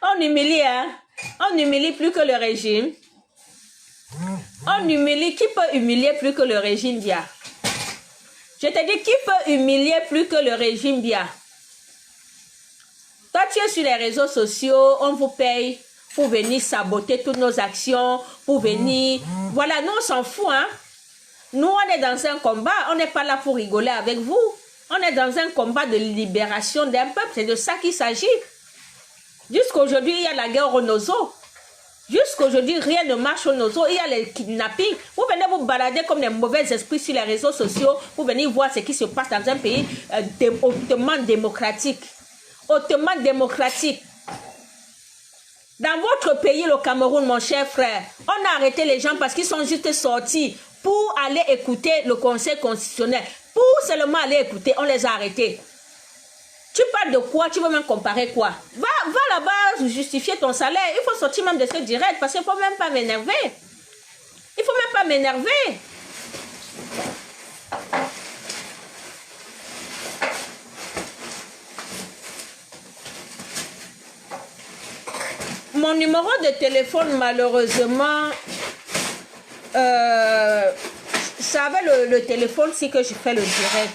On humilie, hein? On humilie plus que le régime. On humilie. Qui peut humilier plus que le régime Biya? Je te dis, qui peut humilier plus que le régime Biya? Toi, tu es sur les réseaux sociaux, on vous paye pour venir saboter toutes nos actions, pour venir... Voilà, nous, on s'en fout, hein? Nous, on est dans un combat, on n'est pas là pour rigoler avec vous. On est dans un combat de libération d'un peuple, c'est de ça qu'il s'agit. Jusqu'aujourd'hui, il y a la guerre au Nozo. Jusqu'aujourd'hui, rien ne marche au Nozo, il y a les kidnappings. Vous venez vous balader comme des mauvais esprits sur les réseaux sociaux, vous venez voir ce qui se passe dans un pays hautement démocratique. Hautement démocratique. Dans votre pays, le Cameroun, mon cher frère, on a arrêté les gens parce qu'ils sont juste sortis pour aller écouter le Conseil constitutionnel. Pour seulement aller écouter, on les a arrêtés. Tu parles de quoi? Tu veux même comparer quoi? Va là-bas justifier ton salaire. Il faut sortir même de ce direct parce qu'il ne faut même pas m'énerver. Il ne faut même pas m'énerver. Mon numéro de téléphone, malheureusement, ça avait le téléphone si que je fais le direct.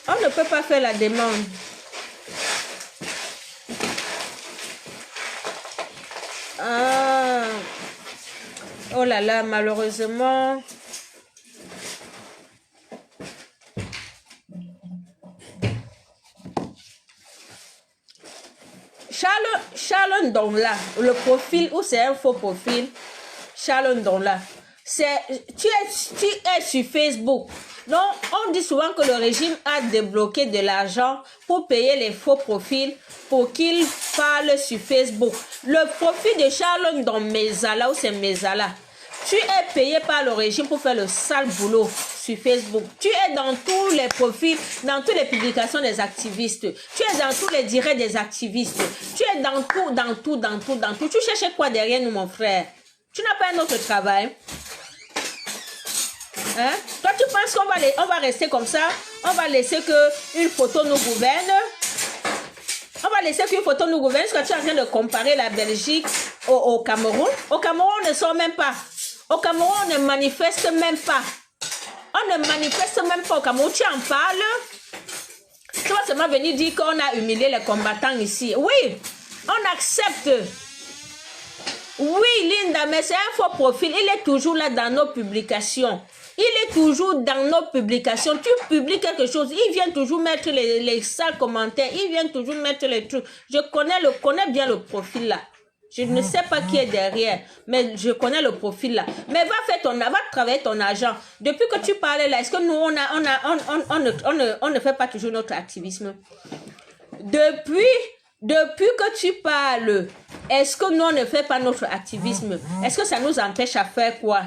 On ne peut pas faire la demande. Ah. Oh là là, malheureusement. Charles Ndongla, le profil ou c'est un faux profil, Charles Ndongla, tu es sur Facebook. Donc, on dit souvent que le régime a débloqué de l'argent pour payer les faux profils pour qu'ils parlent sur Facebook. Le profil de Charles Ndong Mezala ou c'est Mezala, tu es payé par le régime pour faire le sale boulot sur Facebook. Tu es dans tous les profils, dans toutes les publications des activistes. Tu es dans tous les directs des activistes. Tu es dans tout. Tu cherches quoi derrière nous, mon frère? Tu n'as pas un autre travail? Hein? Toi, tu penses qu'on va rester comme ça? On va laisser qu'une photo nous gouverne? On va laisser qu'une photo nous gouverne? Est-ce que tu es en train de comparer la Belgique au Cameroun? Au Cameroun, on ne sort même pas. Au Cameroun, on ne manifeste même pas. On ne manifeste même pas au Cameroun. Tu en parles? Tu vas seulement venir dire qu'on a humilié les combattants ici. Oui, on accepte. Oui, Linda, mais c'est un faux profil. Il est toujours là dans nos publications. Il est toujours dans nos publications. Tu publies quelque chose, il vient toujours mettre les sales commentaires. Il vient toujours mettre les trucs. Je connais bien le profil là. Je ne sais pas qui est derrière, mais je connais le profil là. Mais va travailler ton argent. Depuis que tu parlais là, est-ce que nous, on ne fait pas toujours notre activisme? Depuis que tu parles, est-ce que nous, on ne fait pas notre activisme? Est-ce que ça nous empêche à faire quoi?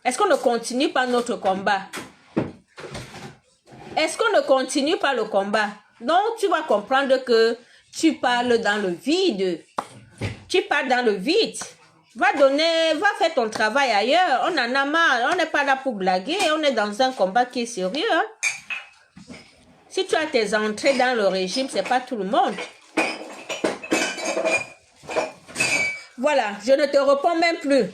Est-ce qu'on ne continue pas notre combat? Est-ce qu'on ne continue pas le combat? Donc, tu vas comprendre que tu parles dans le vide. Tu parles dans le vide. Va faire ton travail ailleurs. On en a marre. On n'est pas là pour blaguer. On est dans un combat qui est sérieux. Hein? Si tu as tes entrées dans le régime, c'est pas tout le monde. Voilà, je ne te réponds même plus.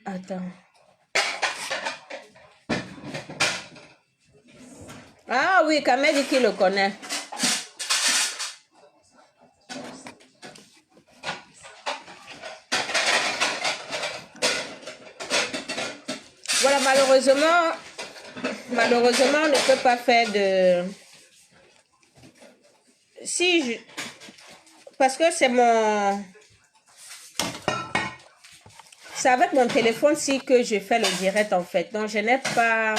Attends. Ah oui, Kamel dit qu'il le connaît. Voilà, malheureusement, on ne peut pas faire de... Parce que c'est C'est avec mon téléphone que je fais le direct en fait. Donc, je n'ai pas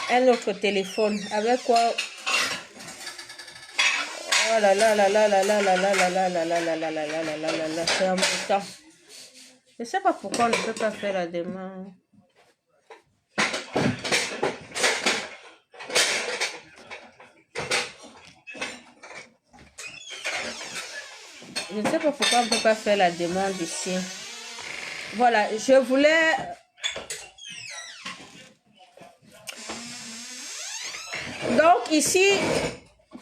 un autre téléphone. Avec quoi? Oh là là là là là là là là là là là là là là là là là là là, c'est embêtant. Je ne sais pas pourquoi on ne peut pas faire la demande. Je ne sais pas pourquoi on ne peut pas faire la demande ici. Voilà, je voulais... Donc ici,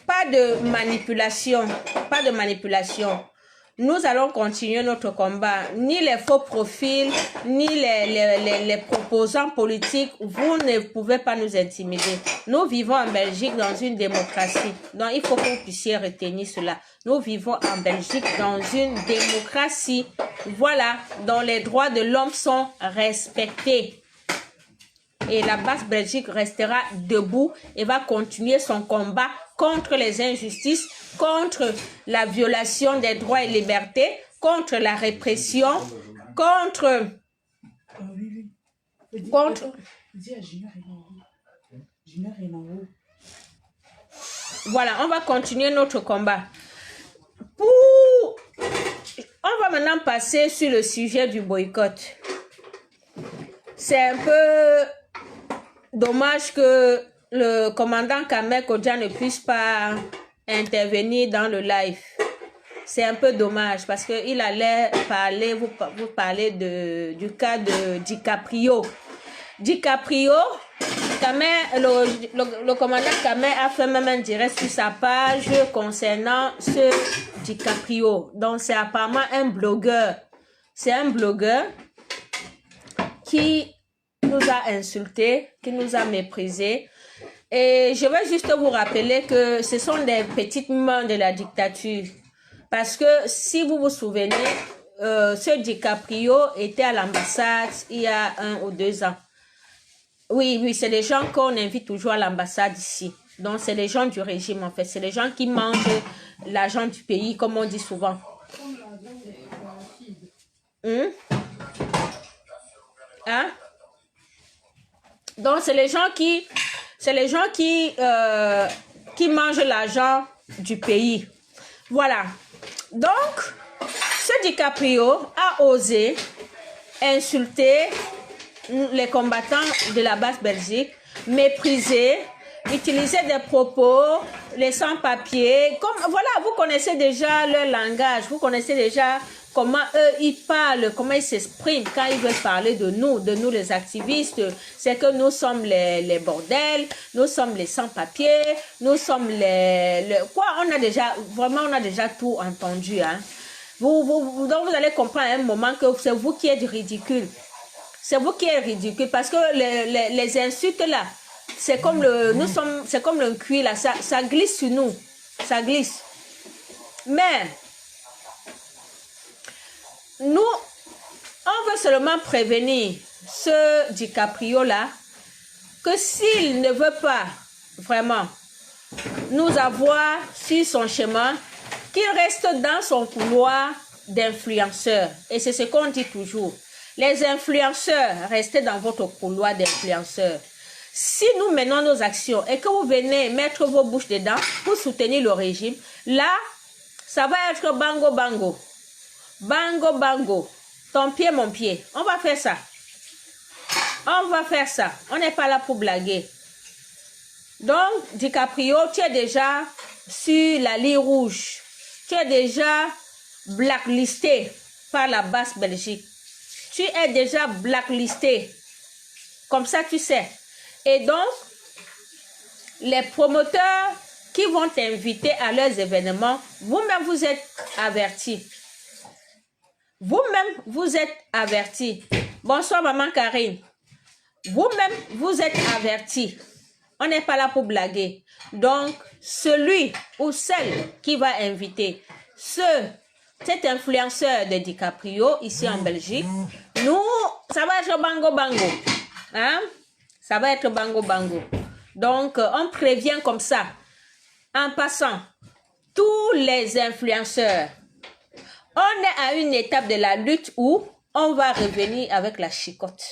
pas de manipulation. Pas de manipulation. Nous allons continuer notre combat. Ni les faux profils, ni les proposants politiques, vous ne pouvez pas nous intimider. Nous vivons en Belgique dans une démocratie. Donc, il faut que vous puissiez retenir cela. Nous vivons en Belgique dans une démocratie. Voilà, dont les droits de l'homme sont respectés. Et la Basse-Belgique restera debout et va continuer son combat contre les injustices, contre la violation des droits et libertés, contre la répression, contre... Voilà, on va continuer notre combat. On va maintenant passer sur le sujet du boycott. C'est un peu dommage que le commandant Kamel Kodja ne puisse pas intervenir dans le live. C'est un peu dommage parce qu'il allait parler, vous parler du cas de DiCaprio. DiCaprio, le commandant Kamel a fait même un direct sur sa page concernant ce DiCaprio. Donc c'est apparemment un blogueur. C'est un blogueur qui nous a insultés, qui nous a méprisés. Et je veux juste vous rappeler que ce sont des petites mains de la dictature. Parce que si vous vous souvenez, ce DiCaprio était à l'ambassade il y a 1 ou 2 ans. Oui, c'est les gens qu'on invite toujours à l'ambassade ici. Donc, c'est les gens du régime, en fait. C'est les gens qui mangent l'argent du pays, comme on dit souvent. Hein? Donc, c'est les gens qui mangent l'argent du pays. Voilà. Donc, ce DiCaprio a osé insulter les combattants de la Basse-Belgique, mépriser. utiliser des propos, les sans-papiers. Comme, voilà, vous connaissez déjà leur langage, vous connaissez déjà comment eux, ils parlent, comment ils s'expriment quand ils veulent parler de nous les activistes. C'est que nous sommes les bordels, nous sommes les sans-papiers, nous sommes quoi, on a déjà, vraiment, on a déjà tout entendu, hein. Donc vous allez comprendre à un moment que c'est vous qui êtes ridicule. C'est vous qui êtes ridicule parce que les insultes là, c'est comme c'est comme le cuir là, ça glisse sur nous, ça glisse. Mais nous, on veut seulement prévenir ce DiCaprio là que s'il ne veut pas vraiment nous avoir sur son chemin, qu'il reste dans son couloir d'influenceurs. Et c'est ce qu'on dit toujours. Les influenceurs, restez dans votre couloir d'influenceurs. Si nous menons nos actions et que vous venez mettre vos bouches dedans pour soutenir le régime, là, ça va être bango bango. Bango bango. Ton pied, mon pied. On va faire ça. On va faire ça. On n'est pas là pour blaguer. Donc, DiCaprio, tu es déjà sur la ligne rouge. Tu es déjà blacklisté par la basse Belgique. Tu es déjà blacklisté. Comme ça, tu sais. Et donc, les promoteurs qui vont t'inviter à leurs événements, vous-même, vous êtes avertis. Vous-même, vous êtes avertis. Bonsoir, maman Karine. Vous-même, vous êtes avertis. On n'est pas là pour blaguer. Donc, celui ou celle qui va inviter cet influenceur de DiCaprio ici en Belgique, nous, ça va être bango bango. Hein? Ça va être bango bango. Donc, on prévient comme ça, en passant, tous les influenceurs. On est à une étape de la lutte où on va revenir avec la chicotte.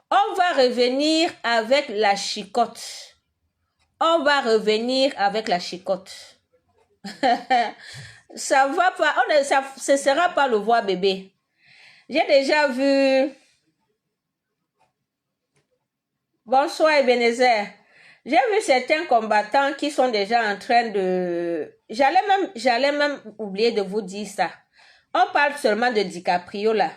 On va revenir avec la chicotte. On va revenir avec la chicotte. Ça va pas, ce sera pas le voir bébé. J'ai déjà vu. Bonsoir Ebenezer. J'ai vu certains combattants qui sont déjà en train de. J'allais même oublier de vous dire ça. On parle seulement de DiCaprio là.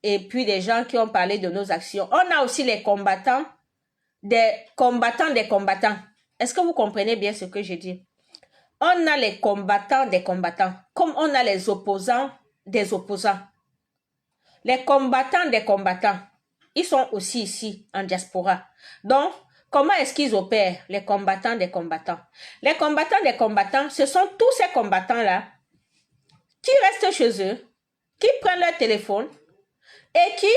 Et puis des gens qui ont parlé de nos actions. On a aussi les combattants des combattants. Est-ce que vous comprenez bien ce que je dis? On a les combattants des combattants, comme on a les opposants des opposants. Les combattants des combattants, ils sont aussi ici en diaspora. Donc, comment est-ce qu'ils opèrent, les combattants des combattants? Les combattants des combattants, ce sont tous ces combattants-là qui restent chez eux, qui prennent leur téléphone et qui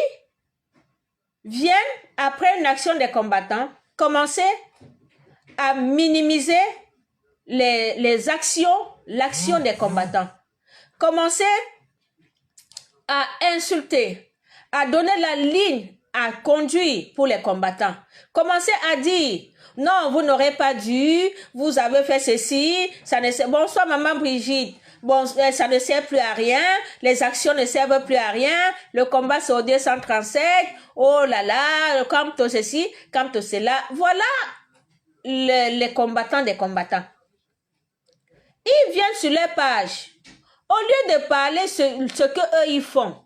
viennent, après une action des combattants, commencer à minimiser les actions, l'action des combattants. Commencer à insulter, à donner la ligne à conduire pour les combattants. Commencer à dire, non, vous n'aurez pas dû, vous avez fait ceci, ça ne sert. Bonsoir maman Brigitte. Bon, ça ne sert plus à rien, les actions ne servent plus à rien, le combat c'est au 237, oh là là, comme tout ceci, comme tout cela. Voilà les combattants des combattants. Ils viennent sur leur page. Au lieu de parler ce que eux ils font,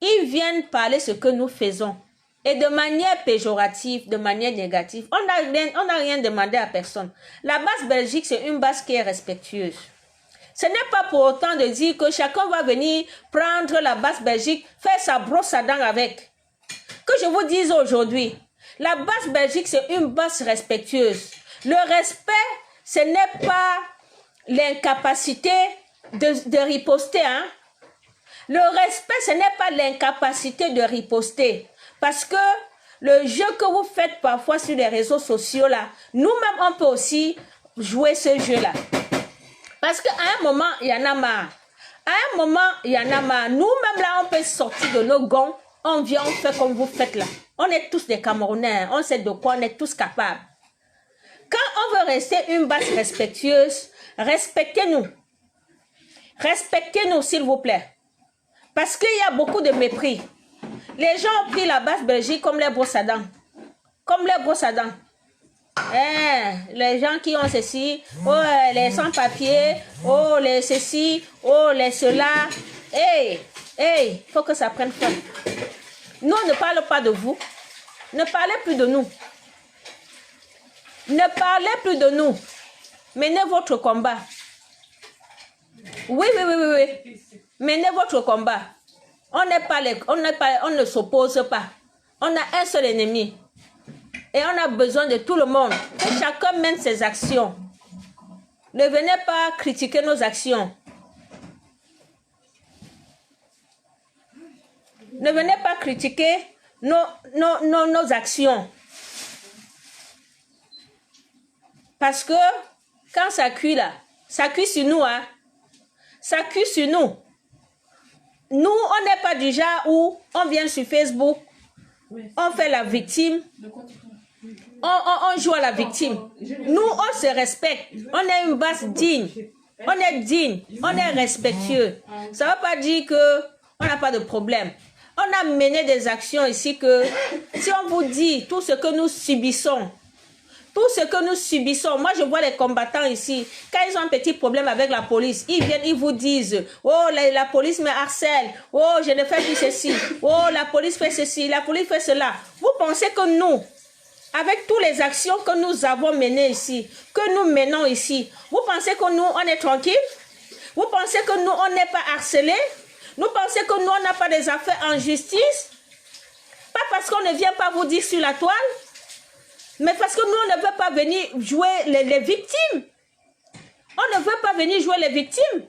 ils viennent parler ce que nous faisons. Et de manière péjorative, de manière négative. On n'a rien demandé à personne. La base Belgique, c'est une base qui est respectueuse. Ce n'est pas pour autant de dire que chacun va venir prendre la base Belgique, faire sa brosse à dents avec. Que je vous dise aujourd'hui, la base Belgique, c'est une base respectueuse. Le respect, ce n'est pas l'incapacité de riposter. Hein? Le respect, ce n'est pas l'incapacité de riposter. Parce que le jeu que vous faites parfois sur les réseaux sociaux, là, nous-mêmes, on peut aussi jouer ce jeu-là. Parce qu'à un moment, il y en a marre. À un moment, il y en a marre. Nous-mêmes, là, on peut sortir de nos gonds. On vient, on fait comme vous faites là. On est tous des Camerounais. On sait de quoi on est tous capables. Quand on veut rester une base respectueuse, respectez-nous. Respectez-nous, s'il vous plaît. Parce qu'il y a beaucoup de mépris. Les gens ont pris la base Belgique comme les brosses à dents. Comme les brosses à dents. Les gens qui ont ceci, oh, les sans-papiers, oh, les ceci, oh, les cela. Il faut que ça prenne fin. Nous, on ne parle pas de vous. Ne parlez plus de nous. Ne parlez plus de nous. Menez votre combat. Oui. Menez votre combat. On ne s'oppose pas. On a un seul ennemi. Et on a besoin de tout le monde. Que chacun mène ses actions. Ne venez pas critiquer nos actions. Ne venez pas critiquer nos actions. Parce que quand ça cuit là, ça cuit sur nous. Hein? Ça cuit sur nous. Nous, on n'est pas du genre où on vient sur Facebook, on fait la victime, on joue à la victime. Nous, on se respecte. On est une base digne. On est digne. On est respectueux. Ça ne veut pas dire qu'on n'a pas de problème. On a mené des actions ici que si on vous dit tout ce que nous subissons, moi je vois les combattants ici, quand ils ont un petit problème avec la police, ils viennent, ils vous disent, oh la police me harcèle, oh je ne fais plus ceci, oh la police fait ceci, la police fait cela. Vous pensez que nous, avec toutes les actions que nous avons menées ici, que nous menons ici, vous pensez que nous, on est tranquille? Vous pensez que nous, on n'est pas harcelés? Nous pensez que nous, on n'a pas des affaires en justice? Pas parce qu'on ne vient pas vous dire sur la toile, mais parce que nous, on ne veut pas venir jouer les victimes. On ne veut pas venir jouer les victimes.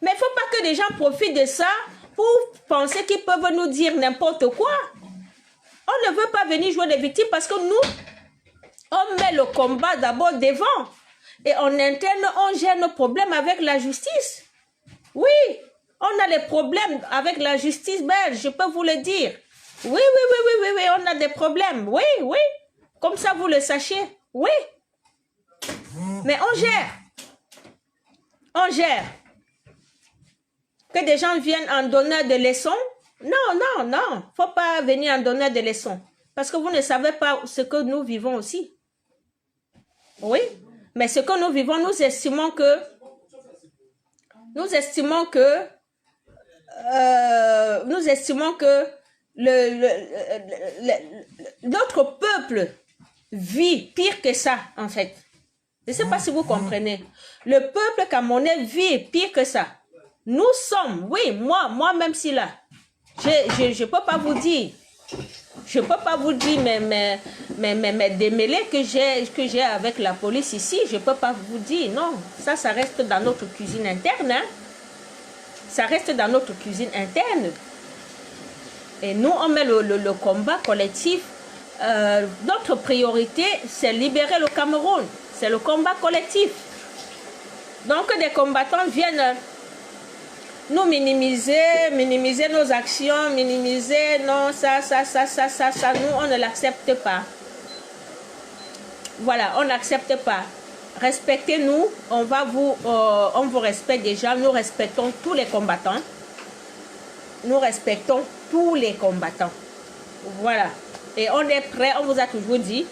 Mais il ne faut pas que les gens profitent de ça pour penser qu'ils peuvent nous dire n'importe quoi. On ne veut pas venir jouer les victimes parce que nous, on met le combat d'abord devant. Et en interne, on gère nos problèmes avec la justice. Oui, on a des problèmes avec la justice belge, je peux vous le dire. Oui, on a des problèmes. Oui. Comme ça, vous le sachez. Oui. Mais on gère. On gère. Que des gens viennent en donneur de leçons? Non. Faut pas venir en donneur de leçons. Parce que vous ne savez pas ce que nous vivons aussi. Oui. Mais ce que nous vivons, nous estimons que notre peuple vit pire que ça, en fait. Je ne sais pas si vous comprenez. Le peuple camerounais vit pire que ça. Nous sommes, oui, moi-même si là, je peux pas vous dire. Je peux pas vous dire mes démêlés que j'ai avec la police ici. Je peux pas vous dire. Non, ça reste dans notre cuisine interne. Hein. Ça reste dans notre cuisine interne. Et nous, on met le combat collectif. Notre priorité, c'est libérer le Cameroun. C'est le combat collectif. Donc, des combattants viennent nous minimiser nos actions, minimiser, non, ça, nous, on ne l'accepte pas. Voilà, on n'accepte pas. Respectez-nous, on vous respecte déjà, nous respectons tous les combattants. Nous respectons tous les combattants. Voilà. Et on est prêt, on vous a toujours dit,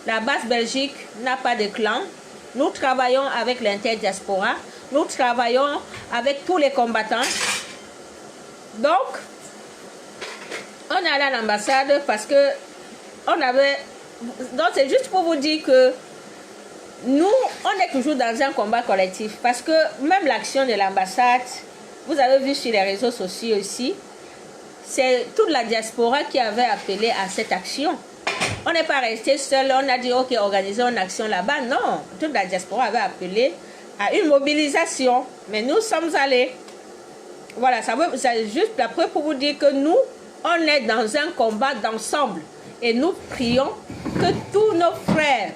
la base Belgique n'a pas de clan. Nous travaillons avec l'interdiaspora. Nous travaillons avec tous les combattants. Donc, on est allé à l'ambassade parce que on avait... Donc, c'est juste pour vous dire que nous, on est toujours dans un combat collectif. Parce que même l'action de l'ambassade, vous avez vu sur les réseaux sociaux aussi, c'est toute la diaspora qui avait appelé à cette action. On n'est pas resté seul, on a dit, ok, organisons une action là-bas. Non, toute la diaspora avait appelé à une mobilisation. Mais nous sommes allés. Voilà, c'est juste la preuve pour vous dire que nous, on est dans un combat d'ensemble. Et nous prions que tous nos frères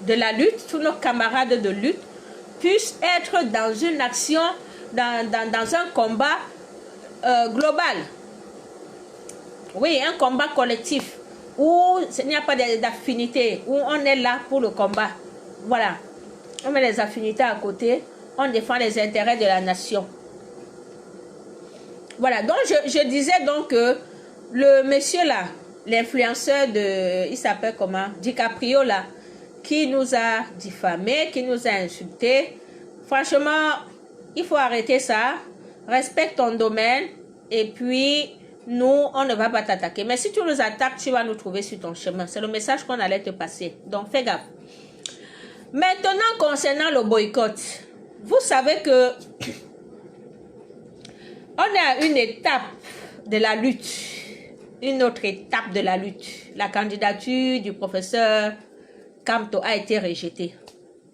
de la lutte, tous nos camarades de lutte, puissent être dans une action, dans un combat global. Oui, un combat collectif où il n'y a pas d'affinité, où on est là pour le combat. Voilà. On met les affinités à côté, on défend les intérêts de la nation. Voilà, donc je disais donc que le monsieur là, l'influenceur de, il s'appelle comment, DiCaprio là, qui nous a diffamés, qui nous a insultés. Franchement, il faut arrêter ça. Respecte ton domaine et puis nous, on ne va pas t'attaquer. Mais si tu nous attaques, tu vas nous trouver sur ton chemin. C'est le message qu'on allait te passer. Donc, fais gaffe. Maintenant, concernant le boycott, vous savez que on est à une étape de la lutte. Une autre étape de la lutte. La candidature du professeur Kamto a été rejetée.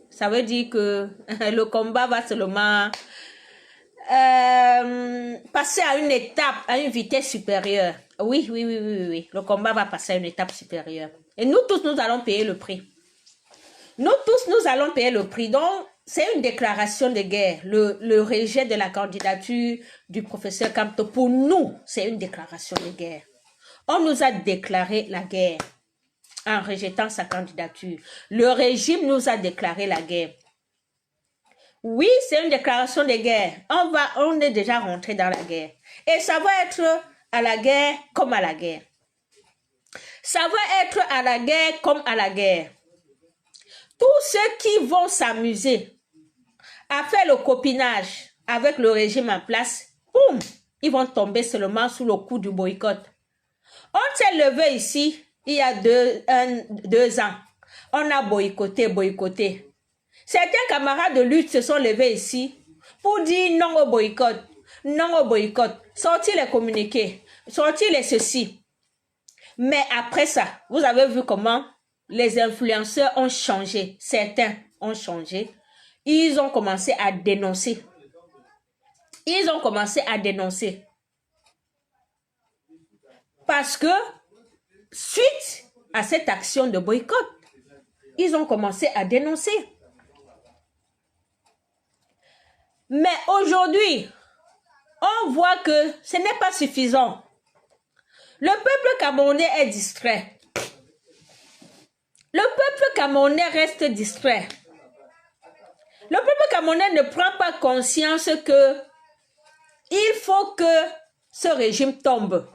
Ça veut dire que le combat va seulement passer à une étape, à une vitesse supérieure. Oui. Le combat va passer à une étape supérieure. Et nous tous, nous allons payer le prix. Nous tous, nous allons payer le prix. Donc, c'est une déclaration de guerre. Le rejet de la candidature du professeur Kamto, pour nous, c'est une déclaration de guerre. On nous a déclaré la guerre en rejetant sa candidature. Le régime nous a déclaré la guerre. Oui, c'est une déclaration de guerre. On est déjà rentré dans la guerre. Et ça va être à la guerre comme à la guerre. Ça va être à la guerre comme à la guerre. Tous ceux qui vont s'amuser à faire le copinage avec le régime en place, boum, ils vont tomber seulement sous le coup du boycott. On s'est levé ici il y a 2 ans. On a boycotté. Certains camarades de lutte se sont levés ici pour dire non au boycott, sortir les communiqués, sortir les ceci. Mais après ça, vous avez vu comment les influenceurs ont changé. Certains ont changé. Ils ont commencé à dénoncer. Parce que, suite à cette action de boycott, ils ont commencé à dénoncer. Mais aujourd'hui, on voit que ce n'est pas suffisant. Le peuple camerounais est distrait. Le peuple camerounais reste distrait. Le peuple camerounais ne prend pas conscience que il faut que ce régime tombe.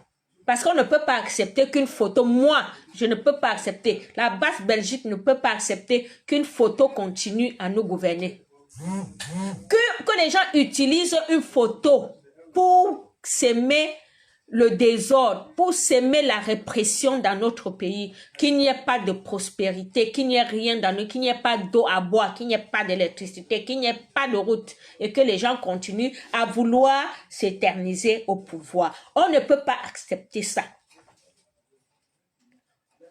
Parce qu'on ne peut pas accepter qu'une photo, moi, je ne peux pas accepter, la basse Belgique ne peut pas accepter qu'une photo continue à nous gouverner. Que les gens utilisent une photo pour s'aimer le désordre, pour s'aimer la répression dans notre pays, qu'il n'y ait pas de prospérité, qu'il n'y ait rien dans nous, qu'il n'y ait pas d'eau à boire, qu'il n'y ait pas d'électricité, qu'il n'y ait pas de route et que les gens continuent à vouloir s'éterniser au pouvoir. On ne peut pas accepter ça.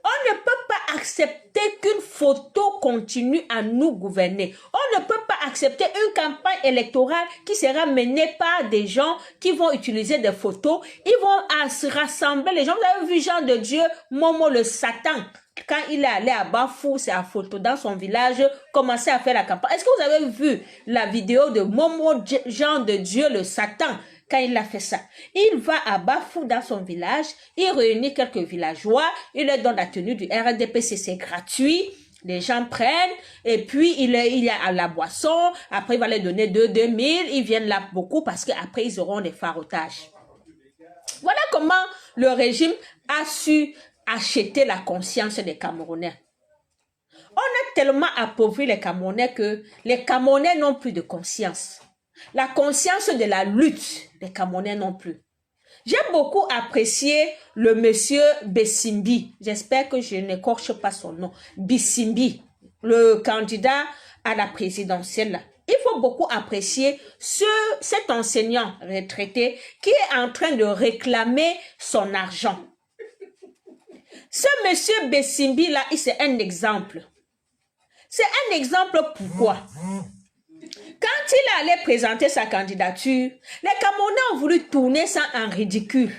On ne peut pas accepter qu'une photo continue à nous gouverner. On ne peut pas accepter une campagne électorale qui sera menée par des gens qui vont utiliser des photos. Ils vont se rassembler. Les gens, vous avez vu Jean de Dieu, Momo le Satan, quand il est allé à Bafou, c'est à photo dans son village, commencer à faire la campagne. Est-ce que vous avez vu la vidéo de Momo Jean de Dieu le Satan? Quand il a fait ça, il va à Bafou dans son village, il réunit quelques villageois, il leur donne la tenue du RDPC, c'est gratuit, les gens prennent, et puis il y a à la boisson, après il va les donner 2 000, ils viennent là beaucoup parce qu'après ils auront des farotages. Voilà comment le régime a su acheter la conscience des Camerounais. On a tellement appauvri les Camerounais que les Camerounais n'ont plus de conscience. La conscience de la lutte, les Camerounais non plus. J'ai beaucoup apprécié le monsieur Bessimbi. J'espère que je n'écorche pas son nom. Bessimbi, le candidat à la présidentielle. Il faut beaucoup apprécier cet enseignant retraité qui est en train de réclamer son argent. Ce monsieur Bessimbi là, c'est un exemple. C'est un exemple pourquoi? Quand il allait présenter sa candidature, les Camerounais ont voulu tourner ça en ridicule,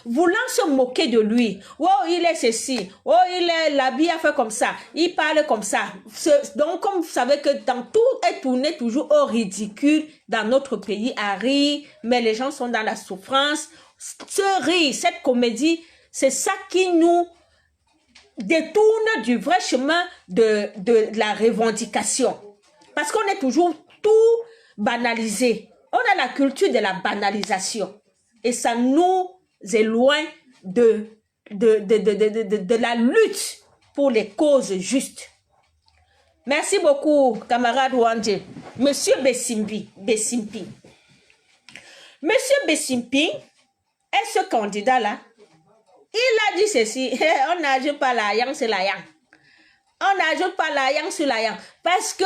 voulant se moquer de lui. Oh, il est ceci. Oh, il est l'habit a fait comme ça. Il parle comme ça. Donc, comme vous savez que dans tout est tourné toujours au ridicule dans notre pays à rire, mais les gens sont dans la souffrance. Ce rire, cette comédie, c'est ça qui nous détourne du vrai chemin de la revendication. Parce qu'on est toujours tout banalisé. On a la culture de la banalisation. Et ça nous éloigne de de la lutte pour les causes justes. Merci beaucoup, camarade Wandje. Monsieur Bessimpi. Monsieur Bessimpi est ce candidat-là. Il a dit ceci, on n'ajoute pas la yang sur la yang. On n'ajoute pas la yang sur la yang. Parce que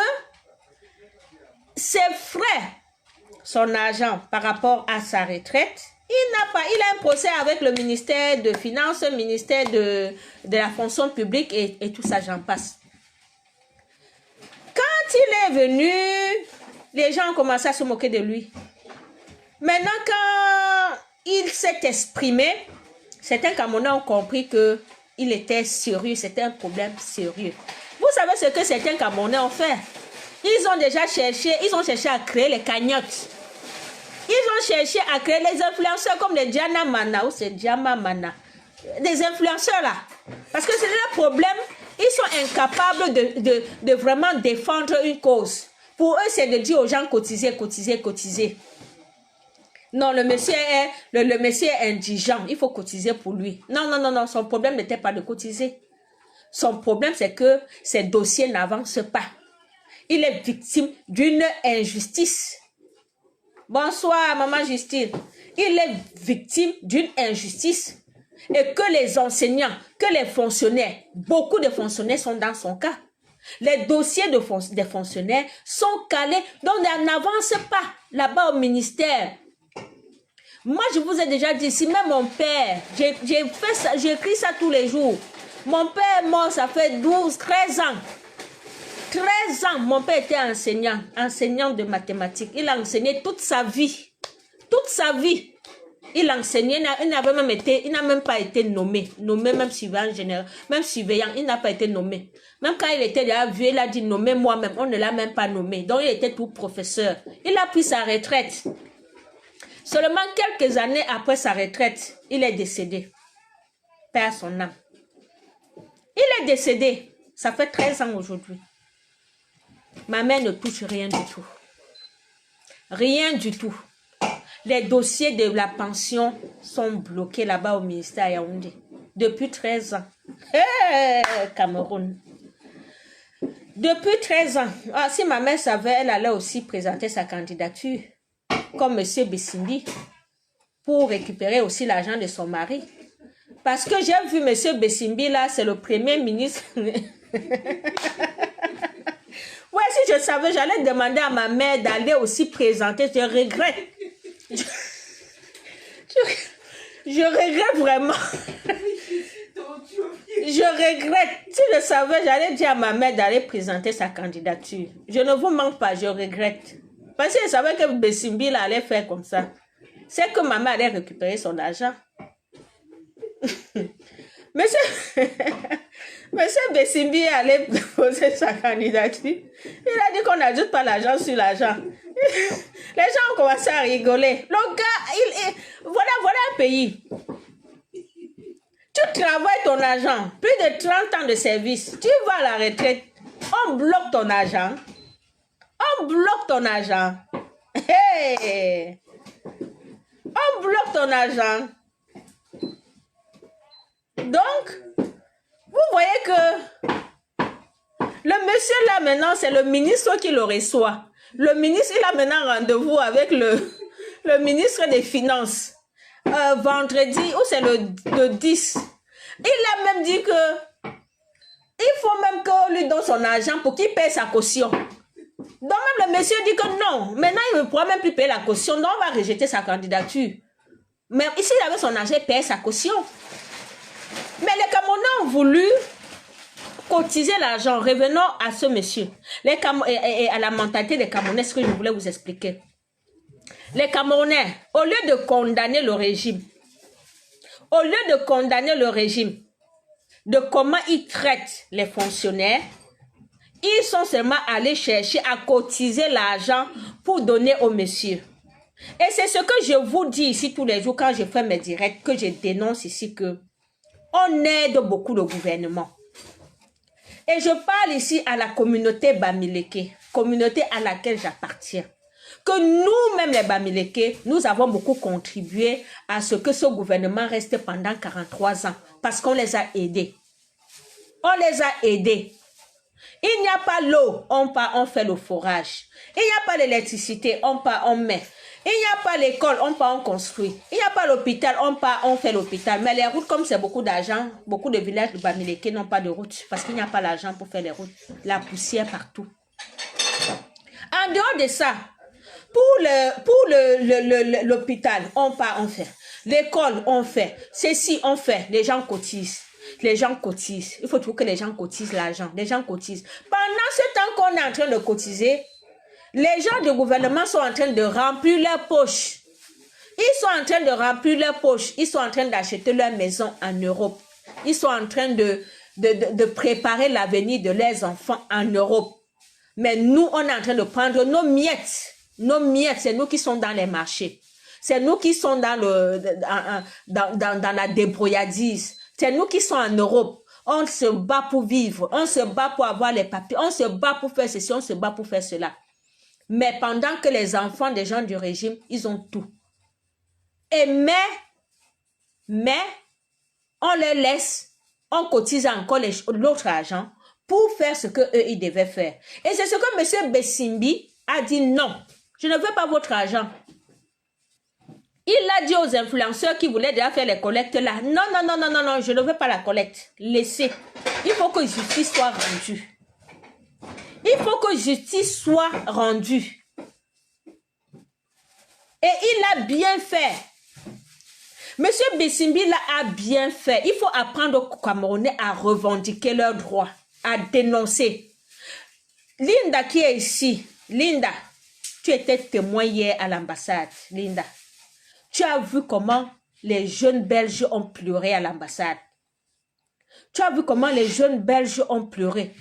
ses frais, son argent par rapport à sa retraite, il a un procès avec le ministère de Finances, le ministère de la fonction publique et tout ça, j'en passe. Quand il est venu, les gens ont commencé à se moquer de lui. Maintenant, quand il s'est exprimé, certains Camerounais ont compris qu'il était sérieux, c'était un problème sérieux. Vous savez ce que certains Camerounais ont fait? Ils ont cherché à créer les cagnottes. Ils ont cherché à créer les influenceurs comme les Diana Mana ou c'est Diama Mana. Des influenceurs là. Parce que c'est le problème. Ils sont incapables de vraiment défendre une cause. Pour eux, c'est de dire aux gens cotiser, cotiser, cotiser. Non, le monsieur est indigent. Il faut cotiser pour lui. Non, non, non, non. Son problème n'était pas de cotiser. Son problème, c'est que ses dossiers n'avancent pas. Il est victime d'une injustice. Bonsoir, maman Justine. Il est victime d'une injustice. Et que les enseignants, que les fonctionnaires, beaucoup de fonctionnaires sont dans son cas. Les dossiers des fonctionnaires sont calés, donc on n'avance pas là-bas au ministère. Moi, je vous ai déjà dit, si même mon père, j'écris ça tous les jours. Mon père est mort, ça fait 12, 13 ans. 13 ans, mon père était enseignant de mathématiques. Il a enseigné toute sa vie. Toute sa vie. Il enseignait, il n'a même pas été nommé même surveillant général, même surveillant, il n'a pas été nommé. Même quand il était déjà vieux, il a dit nommer moi-même, on ne l'a même pas nommé. Donc il était tout professeur. Il a pris sa retraite. Seulement quelques années après sa retraite, il est décédé. Père son âme. Il est décédé. Ça fait 13 ans aujourd'hui. Ma mère ne touche rien du tout. Rien du tout. Les dossiers de la pension sont bloqués là-bas au ministère Yaoundé. Depuis 13 ans. Hey, Cameroun. Depuis 13 ans. Ah, si ma mère savait, elle allait aussi présenter sa candidature. Comme M. Bessimbi. Pour récupérer aussi l'argent de son mari. Parce que j'ai vu M. Bessimbi là, c'est le premier ministre. Ouais, si je savais, j'allais demander à ma mère d'aller aussi présenter. Je regrette. Je regrette vraiment. Je regrette. Si je savais, j'allais dire à ma mère d'aller présenter sa candidature. Je ne vous mens pas, je regrette. Parce que je savais que Bessimbi allait faire comme ça. C'est que ma mère allait récupérer son argent. Monsieur Bessimbi allait poser sa candidature. Il a dit qu'on n'ajoute pas l'argent sur l'argent. Les gens ont commencé à rigoler. Le gars, voilà un pays. Tu travailles ton argent, plus de 30 ans de service. Tu vas à la retraite, on bloque ton argent. On bloque ton argent. Hey! On bloque ton argent. Donc, vous voyez que le monsieur là maintenant, c'est le ministre qui le reçoit. Le ministre, il a maintenant rendez-vous avec le ministre des Finances. Vendredi, ou c'est le 10. Il a même dit que il faut même qu'on lui donne son argent pour qu'il paye sa caution. Donc même le monsieur dit que non, maintenant il ne pourra même plus payer la caution, donc on va rejeter sa candidature. Mais ici, il avait son argent, il paye sa caution. Mais les Camerounais ont voulu cotiser l'argent. Revenons à ce monsieur. Et à la mentalité des Camerounais, ce que je voulais vous expliquer. Les Camerounais, au lieu de condamner le régime, de comment ils traitent les fonctionnaires, ils sont seulement allés chercher à cotiser l'argent pour donner au monsieur. Et c'est ce que je vous dis ici tous les jours quand je fais mes directs, que je dénonce ici que on aide beaucoup le gouvernement. Et je parle ici à la communauté Bamileke, communauté à laquelle j'appartiens. que nous-mêmes les Bamileke, nous avons beaucoup contribué à ce que ce gouvernement reste pendant 43 ans. Parce qu'on les a aidés. On les a aidés. Il n'y a pas l'eau, on fait le forage. Il n'y a pas l'électricité, on met. Il n'y a pas l'école, on construit. Il n'y a pas l'hôpital, on fait l'hôpital. Mais les routes, comme c'est beaucoup d'argent, beaucoup de villages de Bamileke n'ont pas de route parce qu'il n'y a pas l'argent pour faire les routes. La poussière partout. En dehors de ça, pour l'hôpital, on fait. L'école, on fait. Ceci, on fait. Les gens cotisent. Les gens cotisent. Il faut toujours que les gens cotisent l'argent. Les gens cotisent. Pendant ce temps qu'on est en train de cotiser, les gens du gouvernement sont en train de remplir leurs poches. Ils sont en train de remplir leurs poches. Ils sont en train d'acheter leur maison en Europe. Ils sont en train de préparer l'avenir de leurs enfants en Europe. Mais nous, on est en train de prendre nos miettes. Nos miettes, c'est nous qui sommes dans les marchés. C'est nous qui sommes dans la débrouillardise. C'est nous qui sommes en Europe. On se bat pour vivre. On se bat pour avoir les papiers. On se bat pour faire ceci. On se bat pour faire cela. Mais pendant que les enfants des gens du régime, ils ont tout. Et mais, on les laisse, on cotise encore l'autre argent pour faire ce qu'eux, ils devaient faire. Et c'est ce que M. Bessimbi a dit non. Je ne veux pas votre argent. Il a dit aux influenceurs qui voulaient déjà faire les collectes là. Non, je ne veux pas la collecte. Laissez. Il faut que justice soit rendue. Il faut que justice soit rendue. Et il a bien fait. Monsieur Bessimbi là a bien fait. Il faut apprendre aux Camerounais à revendiquer leurs droits, à dénoncer. Linda qui est ici. Linda, tu étais témoin hier à l'ambassade. Linda, tu as vu comment les jeunes Belges ont pleuré à l'ambassade. Tu as vu comment les jeunes Belges ont pleuré.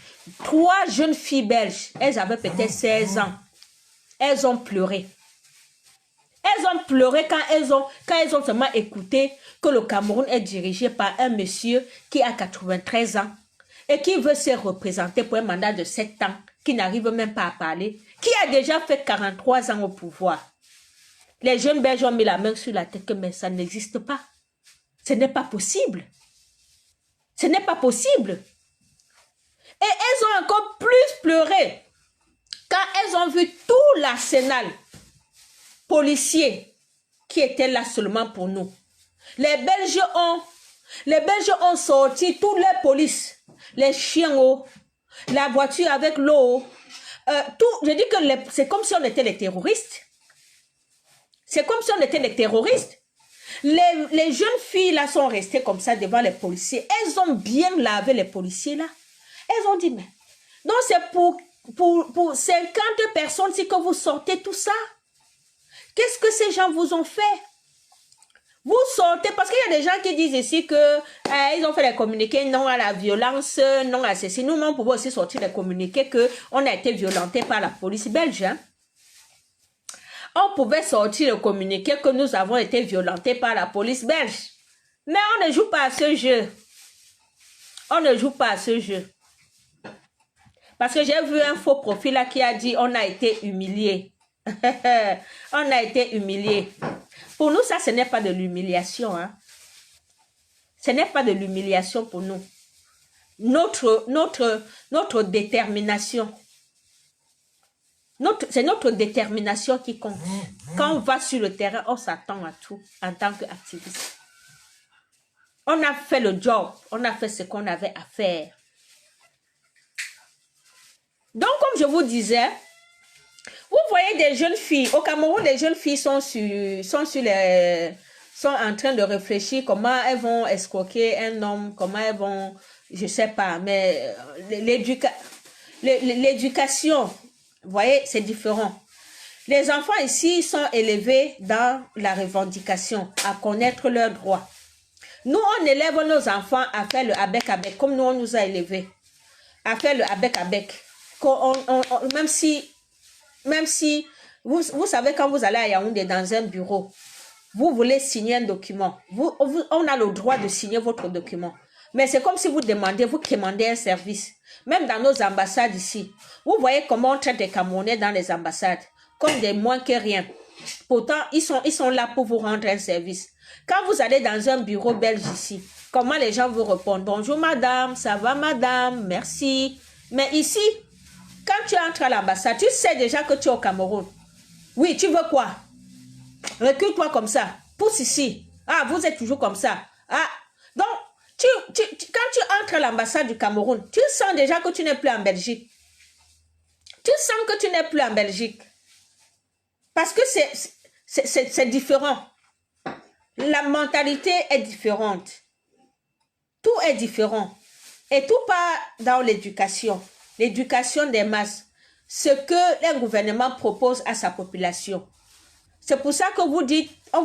3 jeunes filles belges, elles avaient peut-être 16 ans. Elles ont pleuré. Elles ont pleuré quand elles ont seulement écouté que le Cameroun est dirigé par un monsieur qui a 93 ans et qui veut se représenter pour un mandat de 7 ans, qui n'arrive même pas à parler, qui a déjà fait 43 ans au pouvoir. Les jeunes Belges ont mis la main sur la tête que mais ça n'existe pas. Ce n'est pas possible. Ce n'est pas possible. Et elles ont encore plus pleuré quand elles ont vu tout l'arsenal policier qui était là seulement pour nous. Les Belges ont sorti toutes les polices, les chiens, la voiture avec l'eau. Je dis que c'est comme si on était les terroristes. C'est comme si on était les terroristes. Les jeunes filles là sont restées comme ça devant les policiers. Elles ont bien lavé les policiers là. Elles ont dit, mais non, c'est pour 50 personnes si que vous sortez tout ça. Qu'est-ce que ces gens vous ont fait? Vous sortez, parce qu'il y a des gens qui disent ici que ils ont fait les communiqués non à la violence, non à ceci. Nous, on pouvait aussi sortir les communiqués qu'on a été violenté par la police belge. Hein? On pouvait sortir le communiqué que nous avons été violentés par la police belge. Mais on ne joue pas à ce jeu. On ne joue pas à ce jeu. Parce que j'ai vu un faux profil là qui a dit on a été humilié. On a été humilié. Pour nous, ça, ce n'est pas de l'humiliation. Hein? Ce n'est pas de l'humiliation pour nous. Notre détermination. C'est notre détermination qui compte. Quand on va sur le terrain, on s'attend à tout en tant qu'activiste. On a fait le job. On a fait ce qu'on avait à faire. Donc, comme je vous disais, vous voyez des jeunes filles. Au Cameroun, les jeunes filles sont en train de réfléchir comment elles vont escroquer un homme, comment elles vont, je ne sais pas, mais l'éducation, vous voyez, c'est différent. Les enfants ici sont élevés dans la revendication, à connaître leurs droits. Nous, on élève nos enfants à faire le avec, comme nous, on nous a élevés, à faire le avec. Même si vous savez, quand vous allez à Yaoundé dans un bureau, vous voulez signer un document, on a le droit de signer votre document. Mais c'est comme si vous commandez un service. Même dans nos ambassades ici, vous voyez comment on traite les Camerounais dans les ambassades. comme des moins que rien. Pourtant, ils sont là pour vous rendre un service. Quand vous allez dans un bureau belge ici, comment les gens vous répondent? Bonjour madame, ça va madame, merci. Mais ici, quand tu entres à l'ambassade, tu sais déjà que tu es au Cameroun. Oui, tu veux quoi? Recule-toi comme ça. Pousse ici. Ah, vous êtes toujours comme ça. Ah, donc, quand tu entres à l'ambassade du Cameroun, tu sens déjà que tu n'es plus en Belgique. Tu sens que tu n'es plus en Belgique. Parce que c'est différent. La mentalité est différente. Tout est différent. Et tout part dans l'éducation. L'éducation des masses. Ce que un gouvernement propose à sa population. C'est pour ça que on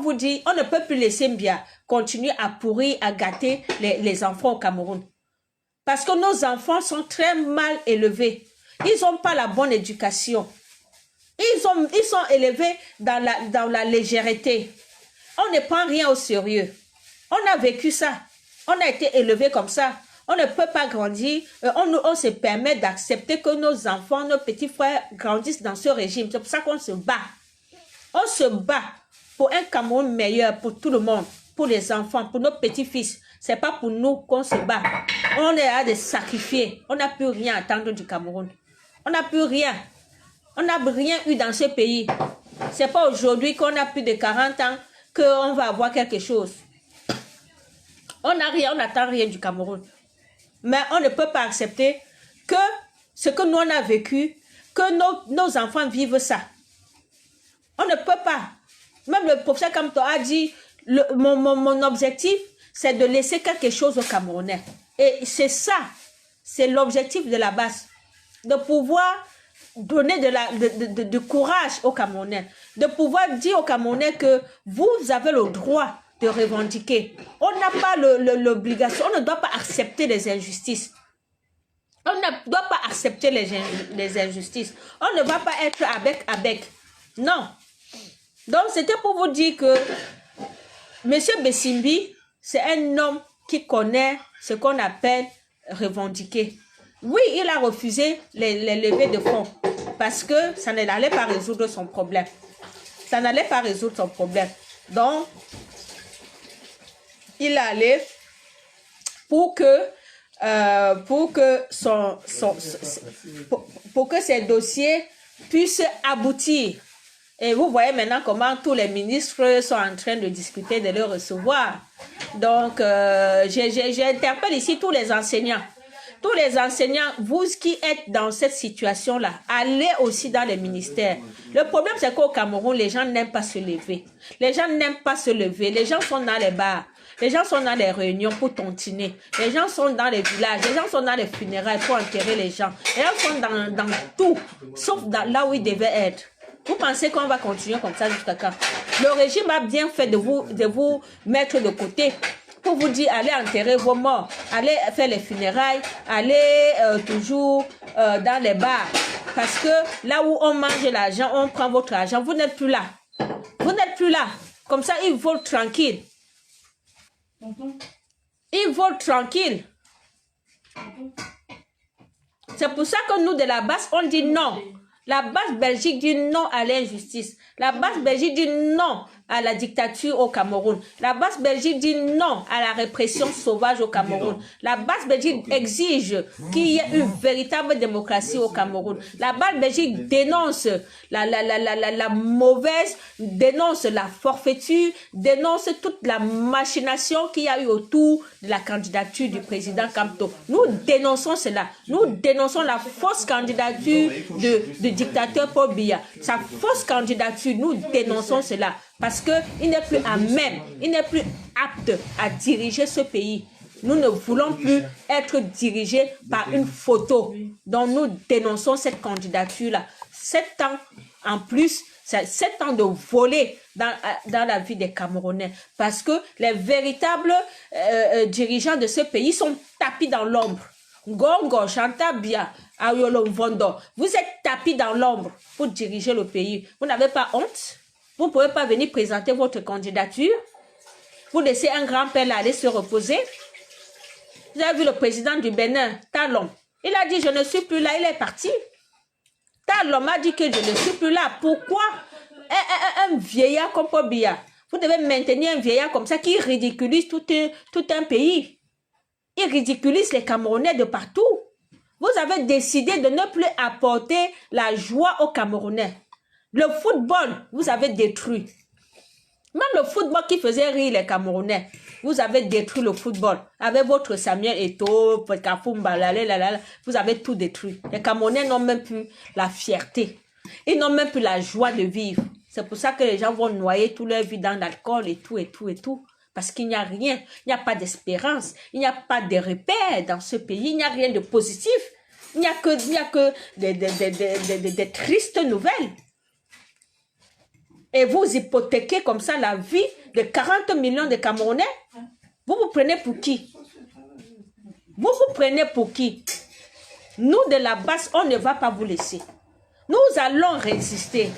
vous dit, on ne peut plus laisser Mbia continuer à pourrir, à gâter les enfants au Cameroun. Parce que nos enfants sont très mal élevés. Ils n'ont pas la bonne éducation. Ils sont élevés dans la légèreté. On ne prend rien au sérieux. On a vécu ça. On a été élevés comme ça. On ne peut pas grandir. On se permet d'accepter que nos enfants, nos petits frères grandissent dans ce régime. C'est pour ça qu'on se bat. On se bat pour un Cameroun meilleur pour tout le monde, pour les enfants, pour nos petits-fils. Ce n'est pas pour nous qu'on se bat. On est à de sacrifier. On n'a plus rien à attendre du Cameroun. On n'a plus rien. On n'a rien eu dans ce pays. Ce n'est pas aujourd'hui qu'on a plus de 40 ans qu'on va avoir quelque chose. On n'a rien, on n'attend rien du Cameroun. Mais on ne peut pas accepter que ce que nous on a vécu, que nos enfants vivent ça. On ne peut pas. Même le professeur Kamto a dit, mon objectif, c'est de laisser quelque chose aux Camerounais. Et c'est ça, c'est l'objectif de la base. De pouvoir donner du courage aux Camerounais. De pouvoir dire aux Camerounais que vous avez le droit de revendiquer. On n'a pas l'obligation, on ne doit pas accepter les injustices. On ne doit pas accepter les injustices. On ne va pas être avec. Non. Donc, c'était pour vous dire que M. Bessimbi, c'est un homme qui connaît ce qu'on appelle revendiquer. Oui, il a refusé les levées de fonds parce que ça n'allait pas résoudre son problème. Ça n'allait pas résoudre son problème. Donc, il allait pour que ces dossiers puissent aboutir. Et vous voyez maintenant comment tous les ministres sont en train de discuter de le recevoir. Donc, j'interpelle ici tous les enseignants. Tous les enseignants, vous qui êtes dans cette situation-là, allez aussi dans les ministères. Le problème, c'est qu'au Cameroun, les gens n'aiment pas se lever. Les gens n'aiment pas se lever. Les gens sont dans les bars. Les gens sont dans les réunions pour tontiner. Les gens sont dans les villages. Les gens sont dans les funérailles pour enterrer les gens. Les gens sont dans tout, sauf là où ils devaient être. Vous pensez qu'on va continuer comme ça jusqu'à quand? Le régime a bien fait de vous mettre de côté pour vous dire, allez enterrer vos morts, allez faire les funérailles, allez toujours dans les bars. Parce que là où on mange l'argent, on prend votre argent, vous n'êtes plus là. Vous n'êtes plus là. Comme ça, ils volent tranquille. Ils volent tranquille. C'est pour ça que nous, de la base, on dit non. La base Belgique dit non à l'injustice. La base Belgique dit non à la dictature au Cameroun. La base Belgique dit non à la répression sauvage au Cameroun. La base Belgique exige qu'il y ait une véritable démocratie au Cameroun. La base Belgique dénonce la mauvaise, dénonce la forfaiture, dénonce toute la machination qu'il y a eu autour de la candidature du président Kamto. Nous dénonçons cela. Nous dénonçons la fausse candidature de dictateur Paul Biya. Sa fausse candidature, nous dénonçons cela. Parce qu'il n'est plus à même, il n'est plus apte à diriger ce pays. Nous ne voulons plus être dirigés par une photo. Donc nous dénonçons cette candidature-là. 7 ans en plus, c'est 7 ans de voler dans la vie des Camerounais. Parce que les véritables dirigeants de ce pays sont tapis dans l'ombre. Gongo, Chantabia, Ayolo Vondo, vous êtes tapis dans l'ombre pour diriger le pays. Vous n'avez pas honte? Vous ne pouvez pas venir présenter votre candidature. Vous laissez un grand-père aller se reposer. Vous avez vu le président du Bénin, Talon. Il a dit, je ne suis plus là, il est parti. L'homme a dit que je ne suis plus là. Pourquoi un vieillard comme Paul Biya, vous devez maintenir un vieillard comme ça qui ridiculise tout un pays. Il ridiculise les Camerounais de partout. Vous avez décidé de ne plus apporter la joie aux Camerounais. Le football, vous avez détruit. Même le football qui faisait rire les Camerounais, vous avez détruit le football. Avec votre Samuel Eto'o, Pekafumba, vous avez tout détruit. Les Camerounais n'ont même plus la fierté. Ils n'ont même plus la joie de vivre. C'est pour ça que les gens vont noyer toute leur vie dans l'alcool et tout, et tout, et tout. Parce qu'il n'y a rien, il n'y a pas d'espérance, il n'y a pas de repères dans ce pays, il n'y a rien de positif. Il n'y a que des tristes nouvelles. Et vous hypothéquez comme ça la vie de 40 millions de Camerounais. Vous vous prenez pour qui? Vous vous prenez pour qui? Nous, de la base, on ne va pas vous laisser. Nous allons résister.